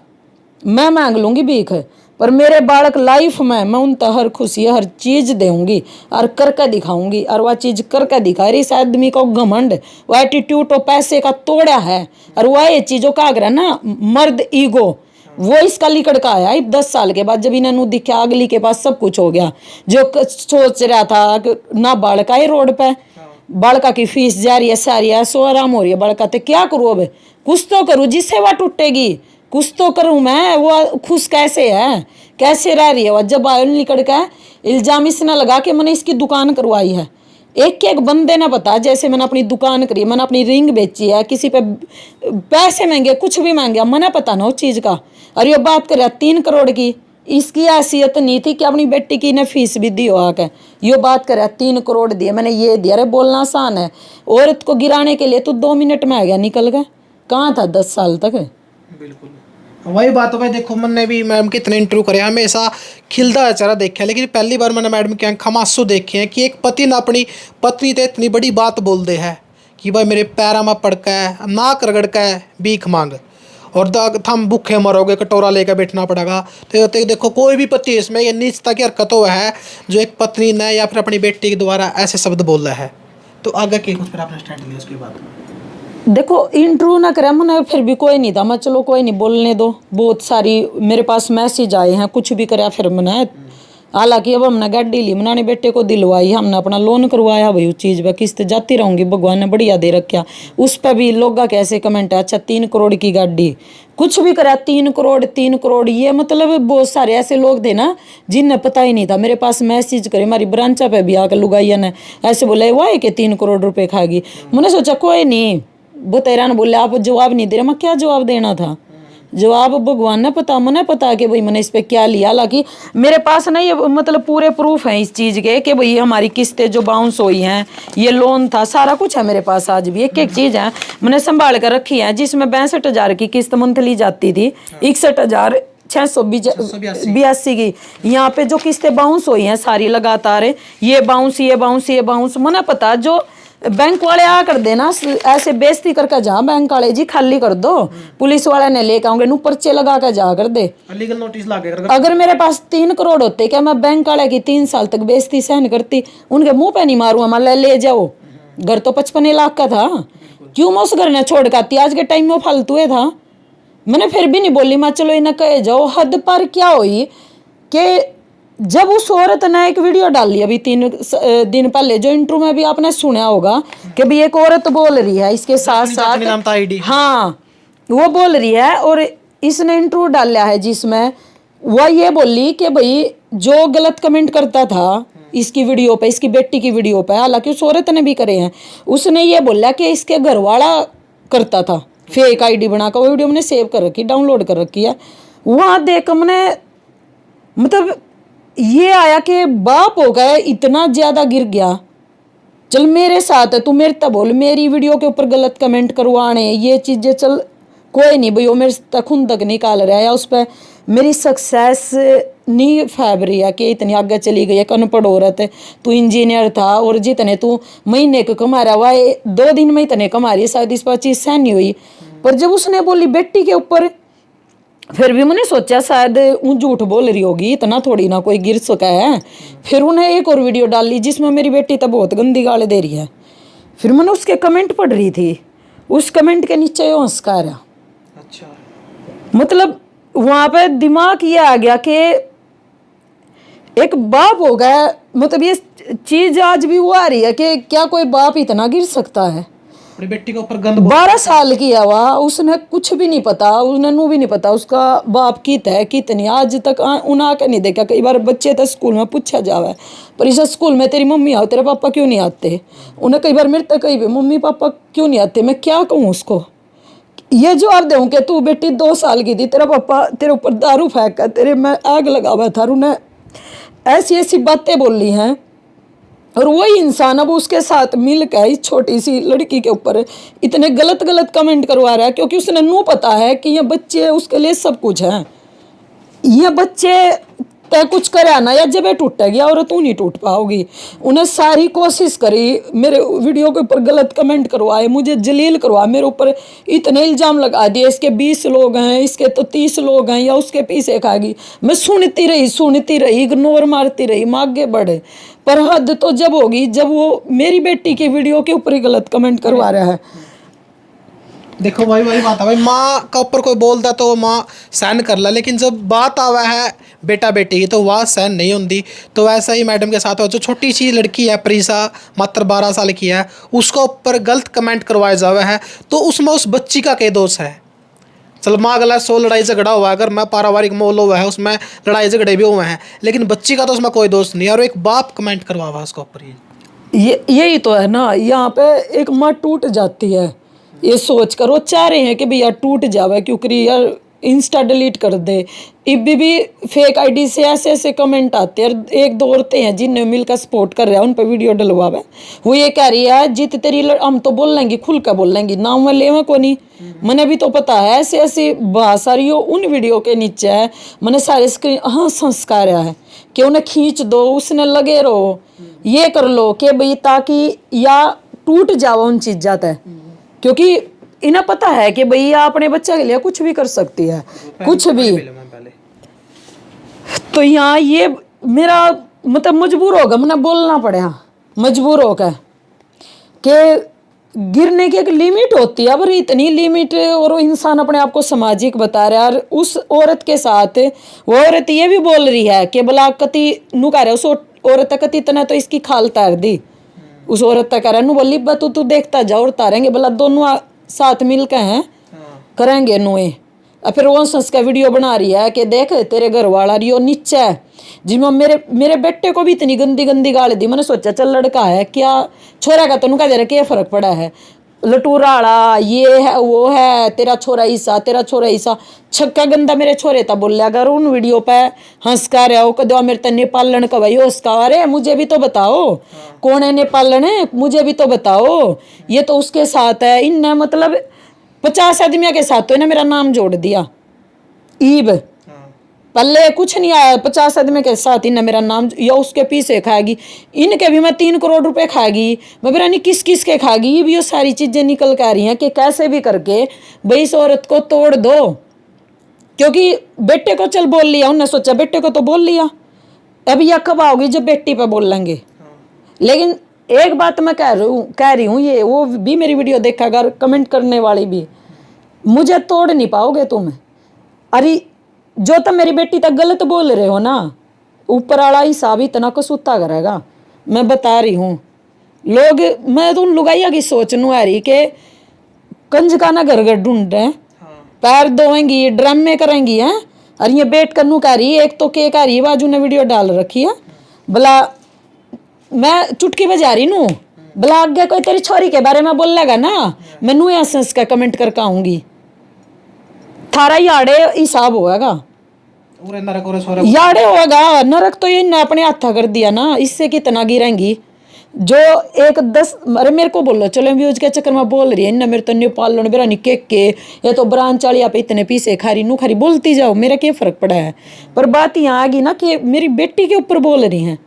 S1: मैं मांग लूँगी भीख, पर मेरे बालक लाइफ में मैं उन तक हर खुशी हर चीज़ दूंगी और करके दिखाऊंगी। और वह चीज़ करके दिखा रही, इस आदमी को घमंड, वह एटीट्यूड तो पैसे का तोड़ा है, और वह ये चीज़ों का आग्रह ना मर्द ईगो, वो इसका लिकड़ का आया 10 साल के बाद, जब इन्हें दिखा अगली के पास सब कुछ हो गया। जो सोच रहा था कि ना बालका है रोड पे, बालका की फीस जा रही है सारी है, सो आराम हो रही है बालका, तो क्या करूँ अब, कुछ तो करूँ जिससे वह टूटेगी, कुछ तो करूँ मैं। वो खुश कैसे है, कैसे रह रही है वह, जब आयल निकल के इल्जाम इसने लगा कि मैंने इसकी दुकान करवाई है। एक एक बंदे ने बता, जैसे मैंने अपनी दुकान करी, मैंने अपनी रिंग बेची है, किसी पे पैसे मांगे, कुछ भी मांगे, मैंने पता ना उस चीज़ का। और ये बात कर रहा 3 करोड़ की, इसकी हैसियत नहीं थी कि अपनी बेटी की ने फीस भी दी हो आके। ये बात कर रहा 3 करोड़ दिए, मैंने ये दिया। अरे बोलना आसान है, औरत को गिराने के लिए तो 2 मिनट में आ गया, निकल गया, कहाँ था 10 साल तक।
S2: बिल्कुल वही बात है भाई। देखो मैंने भी मैडम के इतने इंटरव्यू करे, हमेशा खिलता चेहरा देखा है, लेकिन पहली बार मैंने मैडम के आंख आंसू देखे हैं कि एक पति ने अपनी पत्नी तो इतनी बड़ी बात बोल दे है कि भाई मेरे पैरा में पड़का है, नाक रगड़ का है, भीख मांग, और थम भूखे मरोगे, कटोरा लेकर बैठना पड़ेगा। तो देखो कोई भी पति इसमें ये नीचता की हरकत हुआ है जो एक पत्नी ने या फिर अपनी बेटी के द्वारा ऐसे शब्द बोल रहा है। तो आगे की कुछ फिर आपने स्टार्ट लिया उसके बाद?
S1: देखो इंटरव्यू ना करा मैंने, फिर भी कोई नहीं था, मैं चलो कोई नहीं बोलने दो। बहुत सारी मेरे पास मैसेज आए हैं, कुछ भी करा फिर मैंने। हालांकि अब हमने गाड़ी ली, मैंने बेटे को दिलवाई, हमने अपना लोन करवाया भाई, उस चीज़ पर किस्त जाती रहूँगी, भगवान ने बढ़िया दे रखा। उस पर भी लोग का कैसे कमेंट है, अच्छा 3 करोड़ की गाड़ी, कुछ भी करा 3 करोड़ 3 करोड़। ये मतलब बहुत सारे ऐसे लोग थे ना जिन्हें पता ही नहीं था। मेरे पास मैसेज करे, हमारी ब्रांचा पे भी आकर लुगाइया ने ऐसे बोला हुआ है कि 3 करोड़ रुपए खाएगी। मैंने सोचा कोई नहीं, वो तेरा ने बोले आप जवाब नहीं दे रहे, मैं क्या जवाब देना था, जवाब भगवान ने पता, मैंने पता कि भाई मैंने इस पे क्या लिया। हालांकि मेरे पास ना ये मतलब पूरे प्रूफ हैं इस चीज़ के कि भाई हमारी किस्तें जो बाउंस हुई हैं, ये लोन था, सारा कुछ है मेरे पास। आज भी एक एक चीज़ है मैंने संभाल कर रखी है, जिसमें 62,000 की किस्त मंथली जाती थी, 61,682 की। यहाँ पे जो किस्तें बाउंस हुई हैं सारी लगातार, ये बाउंस ये बाउंस ये बाउंस, मैंने पता जो बैंक वाले आ कर देना ऐसे बेइज्जती करके जा, बैंक वाले जी खाली कर दो, पुलिस वाले ने लेकर आऊंगे, नू पर्चे लगा कर जा कर दे,
S2: लीगल नोटिस ला के।
S1: अगर मेरे पास 3 करोड़ होते क्या मैं बैंक वाले की 3 साल तक बेइज्जती सहन करती, उनके मुंह पे नहीं मारूंगा, मान ले जाओ। घर तो 55 लाख का था, क्यों मैं उस घर ने छोड़ कर आती, आज के टाइम में फालतू था। मैंने फिर भी नहीं बोली, मैं चलो इन्हें कहे जाओ। हद पर क्या हुई कि जब उस औरत ने एक वीडियो डाली अभी 3 दिन पहले, जो इंटरव्यू में भी आपने सुना होगा कि भाई एक औरत बोल रही है इसके साथ साथ, हाँ वो बोल रही है, और इसने इंटरव्यू डाला है जिसमें वह ये बोली कि भाई जो गलत कमेंट करता था इसकी वीडियो पे, इसकी बेटी की वीडियो पे, हालांकि उस औरत ने भी करे हैं, उसने ये बोला कि इसके घर वाला करता था फेक आईडी बना कर वो वीडियो मैंने सेव कर रखी, डाउनलोड कर रखी है। वहाँ देख मैंने मतलब ये आया कि बाप हो गए इतना ज़्यादा गिर गया। चल मेरे साथ है, तू मेरे तक बोल, मेरी वीडियो के ऊपर गलत कमेंट करवाने ये चीज़ें, चल कोई नहीं भाई, वो मेरे तक खून तक निकाल रहा है या उस पर मेरी सक्सेस नहीं फैब रही है कि इतनी आगे चली गई है। अनपढ़ औरत है, तू इंजीनियर था और जितने तू महीने को कमा रहा हुआ 2 दिन में इतने कमा रही है, शायद इस पर चीज़ सहन नहीं हुई। पर जब उसने बोली बेटी के ऊपर, फिर भी मैंने सोचा शायद वो झूठ बोल रही होगी, इतना थोड़ी ना कोई गिर सका है। फिर उन्हें एक और वीडियो डाल ली जिसमें मेरी बेटी तो बहुत गंदी गाली दे रही है। फिर मैंने उसके कमेंट पढ़ रही थी, उस कमेंट के नीचे यो हंसका रहा।
S2: अच्छा,
S1: मतलब वहाँ पे दिमाग ये आ गया कि एक बाप हो गया, मतलब ये चीज़ आज भी वो आ रही है कि क्या कोई बाप इतना गिर सकता है।
S2: अपनी बेटी के ऊपर गंद
S1: 12 साल की है वह, उसने कुछ भी नहीं पता, उन्हें भी नहीं पता उसका बाप कित है कितनी, आज तक उन्हें आके नहीं देखा। कई बार बच्चे तो स्कूल में पूछा जावे, पर इस स्कूल में तेरी मम्मी आओ तेरे पापा क्यों नहीं आते, उन्हें कई बार मेरे तक कही भी मम्मी पापा क्यों नहीं आते। मैं क्या कहूँ उसको, ये जवाब दूँ कि तू बेटी 2 साल की थी, तेरा पापा तेरे ऊपर दारू फेंक कर तेरे में आग लगा हुआ था, उन्हें ऐसी ऐसी बातें बोल ली हैं। और वही इंसान अब उसके साथ मिल कर इस छोटी सी लड़की के ऊपर इतने गलत गलत कमेंट करवा रहा है, क्योंकि उसने नू पता है कि ये बच्चे उसके लिए सब कुछ हैं। ये बच्चे तय कुछ करे ना, या जब टूटेगी और तू नहीं टूट पाओगी। उन्हें सारी कोशिश करी, मेरे वीडियो के ऊपर गलत कमेंट करवाए, मुझे जलील करवा, मेरे ऊपर इतने इल्ज़ाम लगा दिए, इसके 20 लोग हैं, इसके तो 30 लोग हैं, या उसके पीछे खाएगी। मैं सुनती रही, इग्नोर मारती रही, मैं आगे बढ़े। पर हद तो जब होगी जब वो मेरी बेटी की वीडियो के ऊपर ही गलत कमेंट करवा रहा है।
S2: देखो भाई, वही बात है भाई, माँ का ऊपर कोई बोलता तो माँ सहन कर ला, लेकिन जब बात आवा है बेटा बेटी की तो वह सहन नहीं होती। तो वैसा ही मैडम के साथ जो छोटी सी लड़की है प्रीसा, मात्र 12 साल की है, उसका ऊपर गलत कमेंट करवाया जावा है, तो उसमें उस बच्ची का क्या दोष है। चल माँ गला 100 लड़ाई झगड़ा हुआ है, अगर मैं पारिवारिक मोल हुआ है उसमें लड़ाई झगड़े भी हुए हैं, लेकिन बच्ची का तो उसमें कोई दोष नहीं है, और एक बाप कमेंट करवा हुआ उसका ऊपर।
S1: ये यही तो है ना, यहाँ पे एक माँ टूट जाती है ये सोच कर, वो चाह रहे हैं कि भैया टूट जावे, क्योंकि यार इंस्टा डिलीट कर दे। इब्बी भी फेक आईडी से ऐसे ऐसे कमेंट आते हैं। 1-2 औरतें हैं जिनने मिलकर सपोर्ट कर रहा है, उन पर वीडियो डलवावे। वो ये कह रही है जीत तेरी हम तो बोल लेंगी, खुल कर बोल लेंगी, नाम में लेवे को नहीं। मैंने भी तो पता है ऐसे ऐसी बहुत सारी उन वीडियो के नीचे है, मैंने सारे स्क्रीन हाँ संस्कार है कि उन्हें खींच दो, उसने लगे रहो, ये कर लो कि भाई ताकि या टूट जाओ उन चीज़ तक, क्योंकि इन्हें पता है कि भैया अपने बच्चे के लिए कुछ भी कर सकती है, कुछ भी। तो यहाँ ये मेरा मतलब मजबूर होगा, मैंने बोलना पड़ा मजबूर होकर कि गिरने की एक लिमिट होती है, पर इतनी लिमिट, और वो इंसान अपने आप को सामाजिक बता रहा है। और उस औरत के साथ वो औरत ये भी बोल रही है कि भला कति नु कह रहा है उस औरत कति इतना तो इसकी खाल तार दी, उस औरत तक कह रहा है बोली तू देखता जा और तारेंगे, भला दोनों साथ मिल के हैं करेंगे नुए। और फिर वो संस का वीडियो बना रही है कि देख तेरे घर वाला रियो नीचे है, जिसमें मेरे बेटे को भी इतनी गंदी गंदी गाली दी। मैंने सोचा चल लड़का है क्या, छोरा का तो कह दे रहा क्या फ़र्क पड़ा है, लटूराड़ा ये है वो है, तेरा छोरा ईसा छक्का गंदा मेरे छोरे था बोल लिया। अगर उन वीडियो पे हंस कर रहा हो कदो मेरे तन नेपालन का भाई उसका, अरे मुझे भी तो बताओ कौन है नेपालन है, मुझे भी तो बताओ, ये तो उसके साथ है। इनने मतलब 50 आदमियों के साथ तो इन्हें मेरा नाम जोड़ दिया। ईब पहले कुछ नहीं आया, 50 आदमी के साथ इन्हें मेरा नाम, या उसके पीछे खाएगी, इनके भी मैं 3 करोड़ रुपए खाएगी, मैं पता नहीं किस किस के खाएगी। ये भी वो सारी चीज़ें निकल कर आ रही हैं कि कैसे भी करके भाई इस औरत को तोड़ दो, क्योंकि बेटे को चल बोल लिया, उन्होंने सोचा बेटे को तो बोल लिया, अब यह कब आओगी जब बेटी पे बोल लेंगे। लेकिन एक बात मैं कह रही हूँ ये वो भी मेरी वीडियो देखा अगर कमेंट करने वाली भी, मुझे तोड़ नहीं पाओगे तुम। अरे जो तुम मेरी बेटी तक गलत बोल रहे हो ना, ऊपर वाला हिसाब इतना कसूता करेगा, मैं बता रही हूँ। लोग मैं तो उन लुगाइया की सोच नू आ रही कि कंजका ना घर घर ढूंढ रहे, पैर धोएंगी ड्रामे करेंगी हैं, और ये बैठ कर नू कह रही एक तो के कह रही बाजू ने वीडियो डाल रखी है, भला मैं चुटकी बजा रही नू भला आगे कोई तेरी छोरी के बारे में बोल लेगा ना, मैं नू एसेंस का कमेंट करके आऊंगी, थारा याड़े हिसाब होगा,
S2: और नरक और स्वर्ग
S1: याड़े होगा। नरक तो ये इन्हें अपने हाथा कर दिया ना, इससे कितना गिरेंगी। जो एक 10, अरे मेरे को बोलो चलो व्यूज के चक्कर में बोल रही है इन्हें, मेरे तो न्यू पाल लो बेरा निके के, ये तो ब्रांच चाली आप इतने पीसे खारी नू खारी बोलती जाओ, मेरा क्या फर्क पड़ा है। पर बात यहाँ आ गई ना कि मेरी बेटी के ऊपर बोल रही हैं,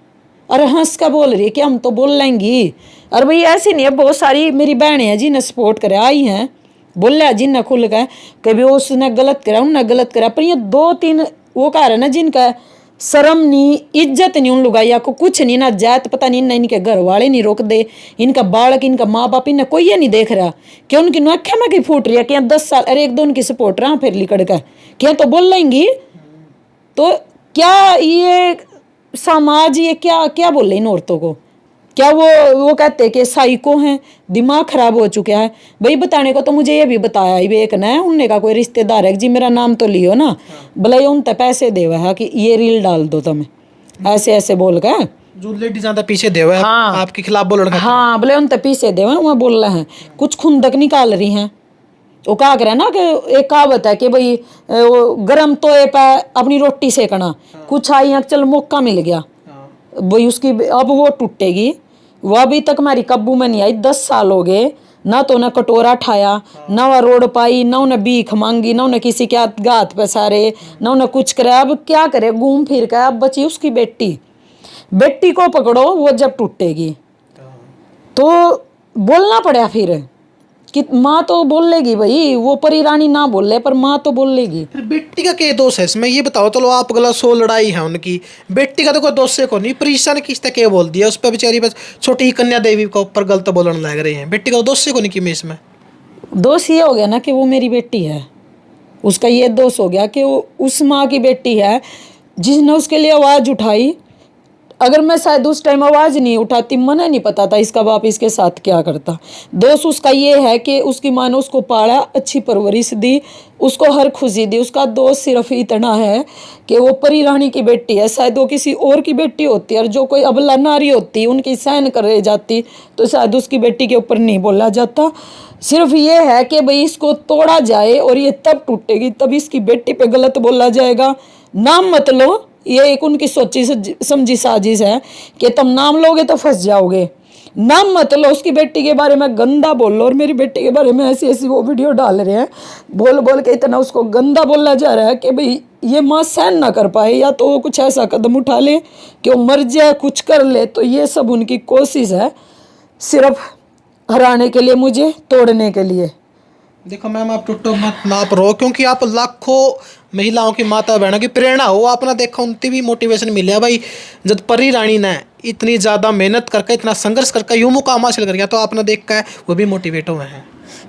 S1: अरे हंस का बोल रही है कि हम तो बोल लेंगी। अरे भाई ऐसी नहीं है, बहुत सारी मेरी बहनें हैं जिन्हें सपोर्ट करे आई हैं, बोल जिन्हें खुल गए, कभी उसने गलत करा उनने गलत करा, पर ये 2-3 वो कह रहे ना जिनका शर्म नहीं, इज्जत नहीं, उन लुगाइया को कुछ नहीं ना, जात पता नहीं ना, इनके घर वाले नहीं रोक दे, इनका बालक इनका माँ बाप इन्हें कोई ये नहीं देख रहा कि उनकी आँखें में की फूट रही है कि 10 साल, अरे 1-2 उनकी सपोर्ट रहा फिर लिकड़ का क्या तो बोल लेंगी। तो क्या ये समाज ये क्या क्या बोल रहे इन औरतों को, क्या वो कहते हैं कि साइको हैं, दिमाग खराब हो चुका है। भाई बताने को तो मुझे ये भी बताया ही एक ने, उनने का कोई रिश्तेदार है जी मेरा नाम तो लियो ना, भले उन तक पैसे दे हुआ है कि ये रील डाल दो तुम्हें, ऐसे ऐसे बोल के
S2: जो लेडी ज्यादा पीछे दे हुआ है
S1: हाँ
S2: आपके खिलाफ बोल रहा है।
S1: हाँ भले उन तक पीछे दे हुए वहाँ बोल रहे हैं, कुछ खुंदक निकाल रही हैं। वो कहा करे ना कि एक कहावत है कि भाई वो गरम तोए पे अपनी रोटी सेकना, कुछ आई चल मौका मिल गया भाई उसकी, अब वो टूटेगी। वह अभी तक हमारी काबू में नहीं आई, 10 साल हो गए ना, तो उन्हें कटोरा ठाया ना, वह रोड पाई ना, उन्हें भीख मांगी ना, उन्हें किसी के हाथ पे सारे ना, उन्हें कुछ करे। अब क्या करे, घूम फिर कर अब बची उसकी बेटी, बेटी को पकड़ो वो जब टूटेगी तो बोलना पड़ा फिर कि माँ तो बोल लेगी भाई, वो परी रानी ना बोल ले पर माँ तो बोल लेगी।
S2: फिर बेटी का क्या दोष है इसमें, ये बताओ। चलो आप गलत 100 लड़ाई है उनकी, बेटी का तो कोई दोष से को नहीं, प्रीशा ने किस तक क्या बोल दिया उस पर बेचारी, बस छोटी कन्या देवी के ऊपर गलत बोलने लग रहे हैं, बेटी का दोष से को नहीं कि मैं इसमें।
S1: दोष ये हो गया ना कि वो मेरी बेटी है, उसका ये दोष हो गया कि वो उस माँ की बेटी है जिसने उसके लिए आवाज़ उठाई। अगर मैं शायद उस टाइम आवाज़ नहीं उठाती, मना नहीं पता था इसका बाप इसके साथ क्या करता। दोष उसका ये है कि उसकी माँ ने उसको पाला, अच्छी परवरिश दी, उसको हर खुशी दी। उसका दोष सिर्फ इतना है कि वो परी रानी की बेटी है, शायद वो किसी और की बेटी होती है और जो कोई अबला नारी होती उनकी सहन कर जाती तो शायद उसकी बेटी के ऊपर नहीं बोला जाता। सिर्फ ये है कि भाई इसको तोड़ा जाए और ये तब टूटेगी, तब इसकी बेटी पे गलत बोला जाएगा। नाम मत लो, ये एक उनकी सोची समझी साजिश है कि तुम नाम लोगे तो फंस जाओगे। नाम मत लो, उसकी बेटी के बारे में गंदा बोल लो, और मेरी बेटी के बारे में ऐसी ऐसी वो वीडियो डाल रहे हैं, बोल बोल के इतना उसको गंदा बोला जा रहा है कि भाई ये माँ सहन ना कर पाए, या तो वो कुछ ऐसा कदम उठा ले कि वो मर जाए, कुछ कर ले। तो ये सब उनकी कोशिश है, सिर्फ हराने के लिए, मुझे तोड़ने के लिए।
S2: देखो मैम, आप टूटो मत ना आप रो, क्योंकि आप लाखों महिलाओं की माता बहनों की प्रेरणा हो। आपने देखा उनकी भी मोटिवेशन मिले भाई, जब परी रानी ने इतनी ज़्यादा मेहनत करके इतना संघर्ष करके यूं मुकाम हासिल कर गया, तो आपने देखा है वो भी मोटिवेट हुए हैं।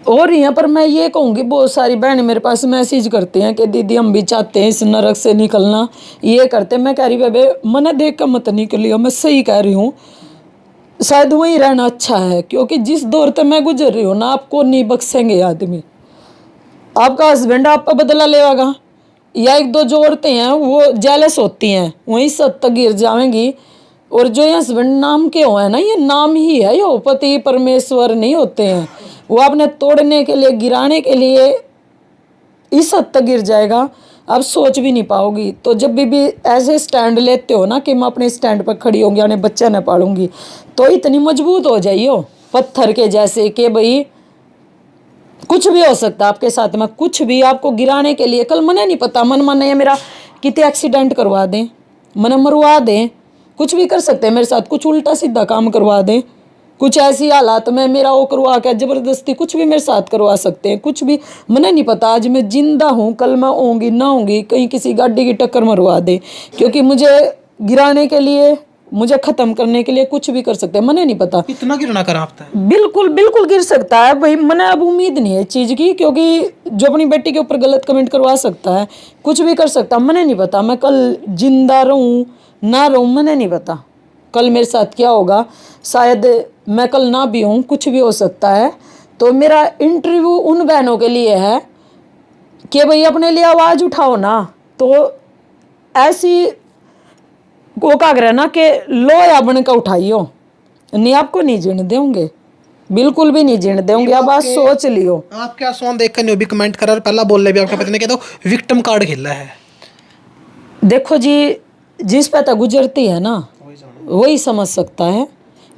S1: और यहाँ पर मैं ये कहूँगी, बहुत सारी बहनें मेरे पास मैसेज करती हैं कि दीदी हम भी चाहते हैं इस नरक से निकलना, ये करते। मैं कह रही बेबे मैंने देख कर मत निकलियो, मैं सही कह रही हूँ, शायद वहीं रहना अच्छा है, क्योंकि जिस दौर से मैं गुजर रही हूँ ना, आपको नहीं बख्शेंगे आदमी। आपका हस्बैंड आप पर बदला लेगा, या 1-2 जो औरतें हैं वो जेलस होती हैं, वहीं सद तक गिर जाएंगी। और जो ये हस्बैंड नाम के हो है ना, ये नाम ही है, ये पति परमेश्वर नहीं होते हैं। वो आपने तोड़ने के लिए, गिराने के लिए इस हद तक गिर जाएगा, आप सोच भी नहीं पाओगी। तो जब भी ऐसे स्टैंड लेते हो ना कि मैं अपने स्टैंड पर खड़ी होंगी, अपने बच्चे न पालूंगी, तो इतनी मजबूत हो जाइयो पत्थर के जैसे कि भाई कुछ भी हो सकता है आपके साथ में, कुछ भी आपको गिराने के लिए। कल मने नहीं पता, मन मन ये मेरा कितने एक्सीडेंट करवा दें, मने मरवा दें, कुछ भी कर सकते हैं मेरे साथ, कुछ उल्टा सीधा काम करवा दें, कुछ ऐसी हालात में मेरा वो करवा के ज़बरदस्ती कुछ भी मेरे साथ करवा सकते हैं, कुछ भी। मने नहीं पता आज मैं जिंदा हूँ, कल मैं होंगी ना होंगी, कहीं किसी गाड़ी की टक्कर मरवा दे, क्योंकि मुझे गिराने के लिए, मुझे ख़त्म करने के लिए कुछ भी कर सकते हैं। मने नहीं पता
S2: इतना गिरना कर आपता है।
S1: बिल्कुल बिल्कुल गिर सकता है भाई, मने अब उम्मीद नहीं है इस चीज़ की, क्योंकि जो अपनी बेटी के ऊपर गलत कमेंट करवा सकता है, कुछ भी कर सकता है। मने नहीं पता मैं कल जिंदा रहूँ ना रहूँ, मने नहीं पता कल मेरे साथ क्या होगा, शायद मैं कल ना भी हूँ, कुछ भी हो सकता है। तो मेरा इंटरव्यू उन बहनों के लिए है कि भाई अपने लिए आवाज़ उठाओ ना। तो ऐसी वो क्या करे ना कि लोया बन के उठाइयो, नहीं आपको नहीं जीने देंगे, बिल्कुल भी नहीं जीने देंगे। अब बात सोच लियो।
S2: आप क्या सोन देख कर नहीं भी कमेंट करा और पहला बोल ले भी आपके पति ने, क्या तो विक्टिम कार्ड खेला है।
S1: देखो जी, जिस पे तक गुजरती है ना वही समझ सकता है।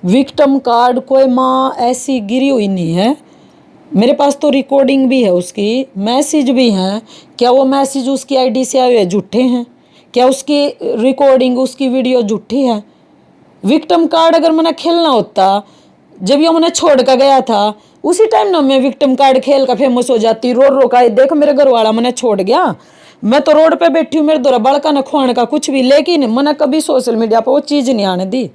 S1: विक्टिम कार्ड कोई माँ ऐसी गिरी हुई नहीं है। मेरे पास तो रिकॉर्डिंग भी है उसकी, मैसेज भी हैं। क्या वो मैसेज उसकी आईडी से आए हुए झूठे हैं? क्या उसकी रिकॉर्डिंग, उसकी वीडियो झूठी है? विक्टिम कार्ड अगर मैंने खेलना होता, जब ये मैंने छोड़ कर गया था उसी टाइम ना मैं विक्टिम कार्ड खेल का फेमस हो जाती। रो रो का देखो मेरे घर वाला मैंने छोड़ गया, मैं तो रोड पे बैठी हूँ, मेरे द्वारा बड़का न खुआने का कुछ भी। लेकिन मैंने कभी सोशल मीडिया पे वो चीज़ नहीं आने दी।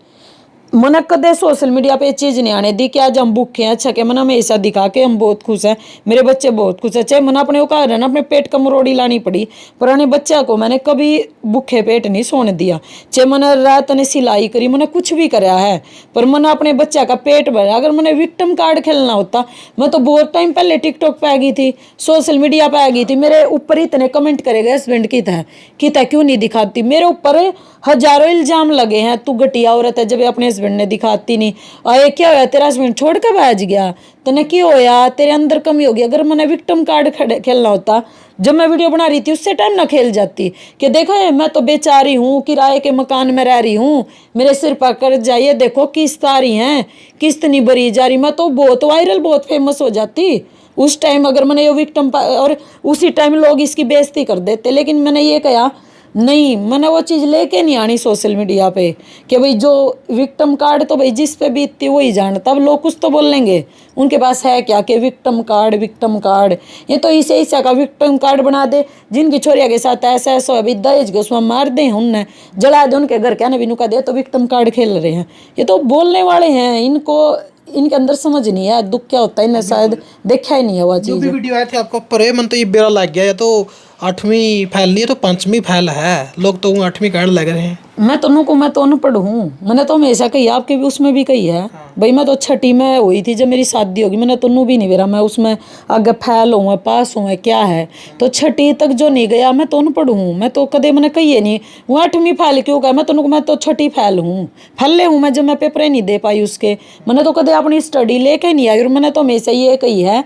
S1: मैंने कदे सोशल मीडिया पे ये चीज़ नहीं आने दी कि आज हम भूखे हैं, अच्छा के मैंने हमेशा दिखा के हम बहुत खुश हैं, मेरे बच्चे बहुत खुश हैं। चाहे मैंने अपने वो कहा ना अपने पेट का मरोड़ी लानी पड़ी, पर अपने बच्चा को मैंने कभी भूखे पेट नहीं सोने दिया। चाहे मैंने रात ने सिलाई करी, मैंने कुछ भी कराया है, पर मैंने अपने बच्चा का पेट भरा। अगर मैंने विक्टिम कार्ड खेलना होता, मैं तो बहुत टाइम पहले टिकटॉक पे आ गई थी, सोशल मीडिया पे आ गई थी। मेरे ऊपर इतने कमेंट करेगा हस्बैंड की था क्यों नहीं दिखाती। मेरे ऊपर हजारों इल्जाम लगे हैं, तू घटिया औरत है, जब अपने हस्बैंड ने दिखाती नहीं। अरे क्या होया, तेरा हस्बैंड छोड़ कर भाज गया, तने क्यों होया, तेरे अंदर कमी होगी। अगर मैंने विक्टिम कार्ड खेलना होता, जब मैं वीडियो बना रही थी उससे टाइम ना खेल जाती कि देखो मैं तो बेचारी हूँ, किराए के मकान में रह रही हूँ, मेरे सिर पर कर्ज जाइए, देखो किस्त आ रही हैं, किस्त नहीं भरी जा रही। मैं तो बहुत वायरल, बहुत फेमस हो जाती उस टाइम अगर मैंने ये विक्टिम। और उसी टाइम लोग इसकी बेइज्जती कर देते। लेकिन मैंने ये कहा नहीं, मैंने वो चीज़ लेके नहीं आनी सोशल मीडिया पे कि भाई जो विक्टिम कार्ड तो भाई जिस पे बीतती वही जानता। अब लोग कुछ तो बोल लेंगे, उनके पास है क्या कि विक्टिम कार्ड। ये तो इसे ऐसा का विक्टिम कार्ड बना दे, जिनकी छोरिया के साथ ऐसा ऐसा हो, अभी दहेज के उसमें मार दे, उनने जला दे उनके घर, क्या ना भी नुका दे, तो विक्टिम कार्ड खेल रहे हैं। ये तो बोलने वाले हैं, इनको इनके अंदर समझ नहीं है दुख क्या होता है, इन्हें शायद देखा ही नहीं है वो
S2: जो
S1: चीज़।
S2: भी वीडियो आए थे आपको ऊपर, मन तो ये बेरा लग गया, या तो 8वीं फैल नहीं है तो 5वीं फैल है, लोग तो 8वीं कहने लग रहे हैं।
S1: मैं तो अनपढ़ हूँ, मैंने तो हमेशा कही, आपके भी उसमें भी कही है भाई। मैं तो 6ठी में हुई थी जब मेरी शादी होगी, मैंने तो भी नहीं मेरा मैं उसमें आगे फैल हूँ, पास हूँ, क्या है। तो 6ठी तक जो नहीं गया, मैं तो अनपढ़ हूँ, मैं तो कदे मैंने कही है नहीं वो 8वीं फैल क्यों कहा। मैं तो 6ठी फैल हूँ, फैले हूँ मैं, जब मैं पेपर नहीं दे पाई उसके। मैंने तो कदे अपनी स्टडी लेके नहीं आई। और मैंने तो हमेशा ये कही है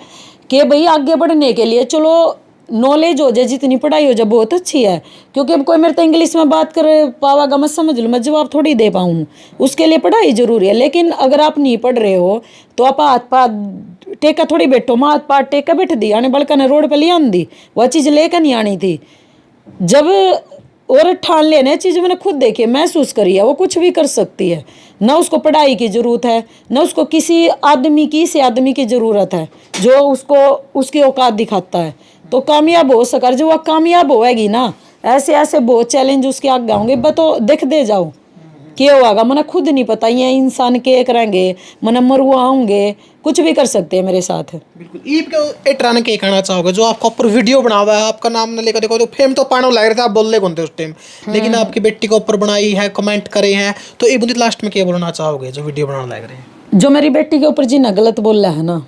S1: कि भाई आगे बढ़ने के लिए चलो नॉलेज हो जाए, जितनी पढ़ाई हो जाए बहुत अच्छी है। क्योंकि अब कोई मेरे तो इंग्लिश में बात कर पावागा, मैं समझ लूँ, मैं जवाब थोड़ी दे पाऊँ, उसके लिए पढ़ाई जरूरी है। लेकिन अगर आप नहीं पढ़ रहे हो तो आप हाथ पाथ टेका थोड़ी बैठो, मैं हाथ पाथ टेका बैठ दी, आने बड़का ने रोड पर ले आन दी, वह चीज़ लेकर नहीं आनी थी। जब और ठान लेना चीज़ मैंने खुद देखी, महसूस करी है, वो कुछ भी कर सकती है। ना उसको पढ़ाई की ज़रूरत है, ना उसको किसी आदमी की ज़रूरत है जो उसको उसकी औकात दिखाता है, तो कामयाब हो सकर। जो वह कामयाब होएगी ना, ऐसे ऐसे बहुत चैलेंज उसके आगे होंगे, बस तो देख दे जाओ क्या होगा। मैंने खुद नहीं पता, ये इंसान के करेंगे, मैंने मरुआ होंगे, कुछ भी कर सकते हैं मेरे साथ।
S2: बिल्कुल ईब के एटरान के कहना चाहोगे, जो आपका ऊपर वीडियो बना हुआ है, आपका नाम न लेकर देखो तो फेम तो पानो लग रहे थे, आप बोल रहे कौन थे उस टाइम, लेकिन आपकी बेटी को ऊपर बनाई है, कमेंट करे हैं, तो एक बुंदी लास्ट में क्या बोलना चाहोगे जो वीडियो बनाने लग रहे हैं?
S1: जो मेरी बेटी के ऊपर जिन्हें गलत बोल रहा है ना,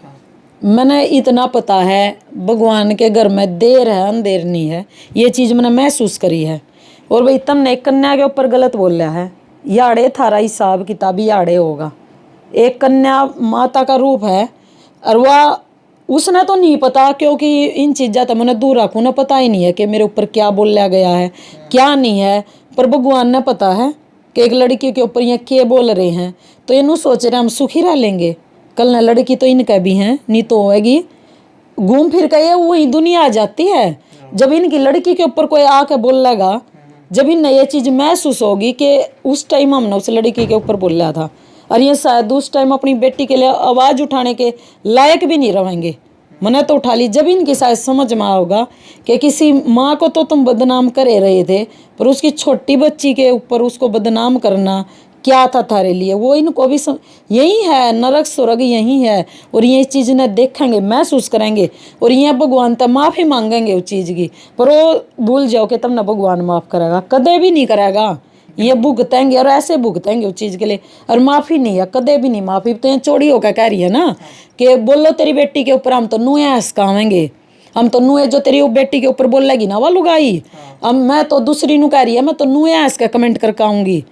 S1: मैंने इतना पता है भगवान के घर में देर है अंधेर नहीं है, ये चीज़ मैंने महसूस करी है। और भाई तुमने कन्या के ऊपर गलत बोल रहा है, याड़े थारा हिसाब किताब याड़े होगा। एक कन्या माता का रूप है, और वह उसने तो नहीं पता, क्योंकि इन चीज़ा तो मैंने दूर रखूँ ना, पता ही नहीं है कि मेरे ऊपर क्या बोला गया है क्या नहीं है। पर भगवान ने पता है कि एक लड़की के ऊपर ये क्या बोल रहे हैं, तो इन्हों सोच रहे हम सुखी रह लेंगे। कल न लड़की तो इनका भी हैं, नहीं तो होएगी घूम फिर के ये वही दुनिया आ जाती है। जब इनकी लड़की के ऊपर कोई आके बोल लगा, जब इन्हें ये चीज़ महसूस होगी कि उस टाइम हमने उस लड़की के ऊपर बोला था, और ये शायद उस टाइम अपनी बेटी के लिए आवाज़ उठाने के लायक भी नहीं रहेंगे। मैंने तो उठा ली। जब इनकी शायद समझ में होगा कि किसी माँ को तो तुम बदनाम करे रहे थे, पर उसकी छोटी बच्ची के ऊपर उसको बदनाम करना क्या था थारे लिए, वो इनको भी यही है, नरक स्वर्ग यही है। और ये चीज़ ने देखेंगे, महसूस करेंगे, और ये भगवान तक माफ़ी मांगेंगे उस चीज़ की। पर वो भूल जाओ कि तब ना भगवान माफ़ करेगा, कदे भी नहीं करेगा। ये भुगतेंगे और ऐसे भुगतेंगे उस चीज़ के लिए, और माफ़ी नहीं है, कदे भी नहीं माफ़ी। तो ये चोरी होकर कह रही है ना कि बोलो तेरी बेटी के ऊपर हम तो नुए हंसकावेंगे, हम तो नुए जो तेरी बेटी के ऊपर बोलेगी ना वह लुगाई, अब मैं तो दूसरी नु कह रही है, मैं तो नुए हंस के कमेंट करके आऊँगी।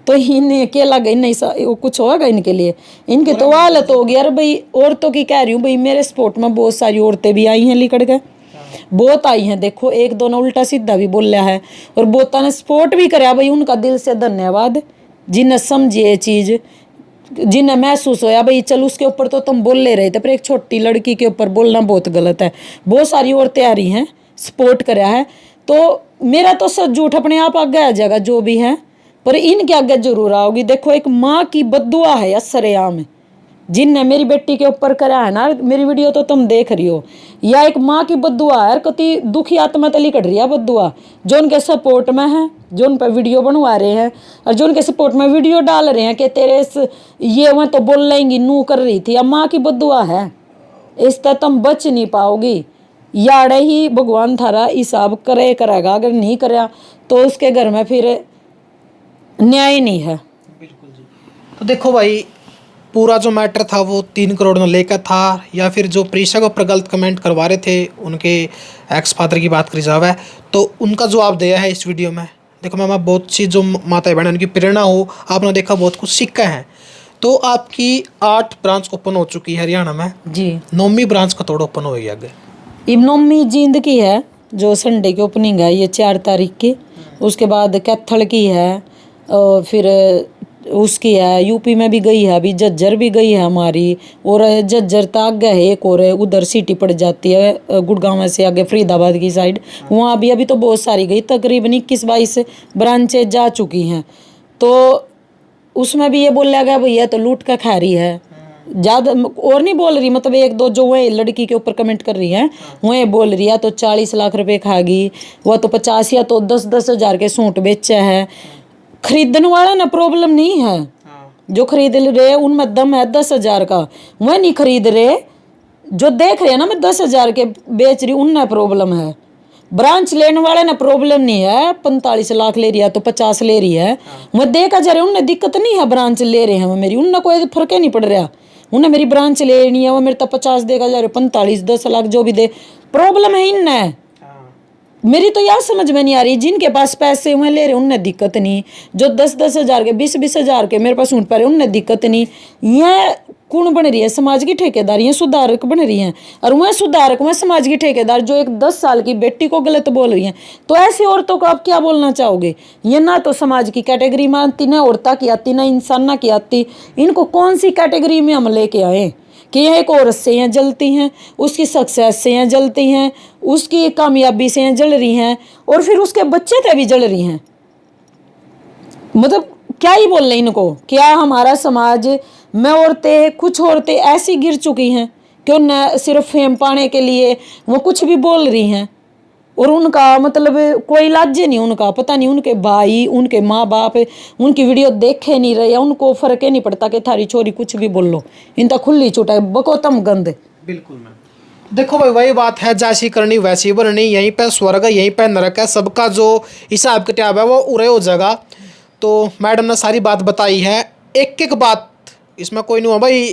S1: तो इन्हें अकेला गई नहीं वो कुछ होगा इनके लिए, इनकी तो हालत होगी यार भाई। औरतों की कह रही हूँ भाई, मेरे स्पोर्ट में बहुत सारी औरतें भी आई हैं लिकड़ के, बहुत आई हैं। देखो एक दो ने उल्टा सीधा भी बोलिया है और बहुता ने सपोर्ट भी कराया भाई, उनका दिल से धन्यवाद। जिन्हें समझी ये चीज़, जिन्हें महसूस होया भाई चल उसके ऊपर तो तुम बोल ले रहे थे, पर एक छोटी लड़की के ऊपर बोलना बहुत गलत है। बहुत सारी औरतें आ रही हैं, सपोर्ट कराया है, तो मेरा तो सब झूठ अपने आप आगे आ जाएगा जो भी है, पर इनके आगे जरूर आओगी। देखो एक माँ की बद्दुआ है या सरेआम, जिनने मेरी बेटी के ऊपर करा है ना, मेरी वीडियो तो तुम देख रही हो, या एक माँ की बद्दुआ है। कति दुखी आत्मा तली कट रही है बद्दुआ, जो उनके सपोर्ट में है, जो उन पर वीडियो बनवा रहे हैं और जो उनके सपोर्ट में वीडियो डाल रहे हैं कि तेरे ये वह तो बोल लेंगी नू कर रही थी। अब माँ की बद्दुआ है, इस तरह तुम बच नहीं पाओगी। याड़े ही भगवान थारा हिसाब करे करेगा, अगर नहीं कराया तो उसके घर में फिर न्याय नहीं है।
S2: बिल्कुल जी। तो देखो भाई, पूरा जो मैटर था वो 3 करोड़ में लेकर था, या फिर जो प्रीशा के ऊपर गलत कमेंट करवा रहे थे उनके एक्स फादर की बात करी जावे, तो उनका जवाब दिया है इस वीडियो में। देखो मैम, आप बहुत सी जो माता बहन उनकी प्रेरणा हो, आपने देखा बहुत कुछ सीखा है। तो आपकी 8 ब्रांच ओपन हो चुकी है हरियाणा में
S1: जी,
S2: 9वीं ब्रांच का तोड़ ओपन होगी आगे।
S1: अब 9वीं जींद की है जो संडे की ओपनिंग है, ये 4 तारीख की। उसके बाद कैथल की है, और फिर उसकी है यूपी में भी गई है, अभी जज्जर भी गई है हमारी, और जज्जर तक आगे है एक और उधर सिटी पड़ जाती है गुड़गांव से आगे फरीदाबाद की साइड, वहाँ भी अभी तो बहुत सारी गई, तकरीबन 21-22 ब्रांचेज जा चुकी हैं। तो उसमें भी ये बोला गया भैया तो लूट का खा रही है, ज़्यादा और नहीं बोल रही, मतलब एक दो जो वह लड़की के ऊपर कमेंट कर रही हैं वह बोल रही है तो 40 लाख रुपए खागी, वह तो 50 या तो 10-10 हज़ार के सूट बेचा है। खरीदने वाला ना प्रॉब्लम नहीं है, जो खरीद रहे उनमें दम है 10 हज़ार का, वह नहीं खरीद रहे, जो देख रहे हैं ना मैं 10 हज़ार के बेच रही उनमें प्रॉब्लम है। ब्रांच लेने वाले ना प्रॉब्लम नहीं है, 45 लाख ले रही है तो 50 ले रही है, मैं देखा जा रहा है उन्हें दिक्कत नहीं है। ब्रांच ले रहे हैं वो मेरी, उनमें कोई फर्क ही नहीं पड़ रहा, उन्हें मेरी ब्रांच लेनी है, वो मेरे तो 50 देगा जा रहे, 45 10 लाख जो भी दे, प्रॉब्लम है इनने। मेरी तो यार समझ में नहीं आ रही, जिनके पास पैसे हुए ले रहे उनने दिक्कत नहीं, जो 10-10 हज़ार के 20-20 हज़ार के मेरे पास ऊँट पा रहे उनने दिक्कत नहीं। यह कौन बन रही है? समाज की ठेकेदार, ये सुधारक बन रही हैं, और वह सुधारक वह समाज की ठेकेदार जो एक 10 साल की बेटी को गलत बोल रही हैं। तो ऐसी औरतों को आप क्या बोलना चाहोगे? ये ना तो समाज की कैटेगरी में आती, ना औरता की आती, ना इंसाना की आती, इनको कौन सी कैटेगरी में हम लेके आए कि यह एक औरत से यहाँ जलती हैं, उसकी सक्सेस से यहाँ जलती हैं, उसकी कामयाबी से यहाँ जल रही हैं, और फिर उसके बच्चे से भी जल रही हैं। मतलब क्या ही बोल रहे इनको? क्या हमारा समाज में औरतें, कुछ औरतें ऐसी गिर चुकी हैं कि उन्हें सिर्फ फेम पाने के लिए वो कुछ भी बोल रही हैं, और उनका मतलब कोई लाजे नहीं, उनका पता नहीं, उनके भाई उनके माँ बाप उनकी वीडियो देखे नहीं रहे, उनको फर्क ही नहीं पड़ता कि थारी छोरी कुछ भी बोल लो, इनका खुली छूटा है, बकोतम गंद।
S2: बिल्कुल मैम। देखो भाई, वही बात है, जैसी करनी वैसी बननी, यहीं पे स्वर्ग है यहीं पे नरक है, सबका जो हिसाब किताब है वो उरे हो जाएगा। तो मैडम ने सारी बात बताई है, एक एक बात इसमें कोई नहीं हुआ भाई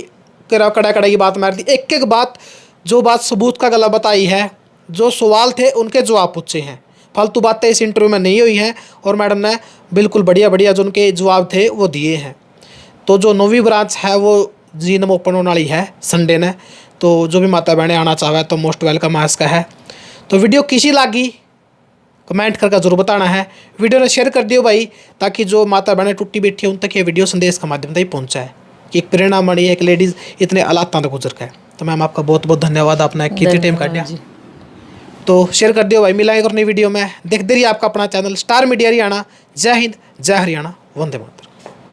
S2: कड़ा कड़ा की बात मार दी, एक एक बात जो बात सबूत का गला बताई है, जो सवाल थे उनके जवाब पूछे हैं, फालतू बातें इस इंटरव्यू में नहीं हुई हैं, और मैडम ने बिल्कुल बढ़िया बढ़िया जो उनके जवाब थे वो दिए हैं। तो जो 9वीं ब्रांच है वो जींद में ओपन होने वाली है संडे ने, तो जो भी माता बहनें आना चाहे तो मोस्ट वेलकम है इसका है। तो वीडियो कैसी लगी कमेंट करके जरूर बताना है, वीडियो ने शेयर कर दियो भाई, ताकि जो माता बहनें टूटी बैठी है उन तक ये वीडियो संदेश के माध्यम से ही पहुँचा है कि एक प्रेरणा मणि एक लेडीज़ इतने हालात तक गुजर गए। तो मैम आपका बहुत बहुत धन्यवाद, आपने कितनी टाइम काट दिया। तो शेयर कर दियो भाई, मिलाएंगे और नई वीडियो में। देखते रहिए आपका अपना चैनल स्टार मीडिया हरियाणा। जय हिंद, जय हरियाणा, वंदे मातरम।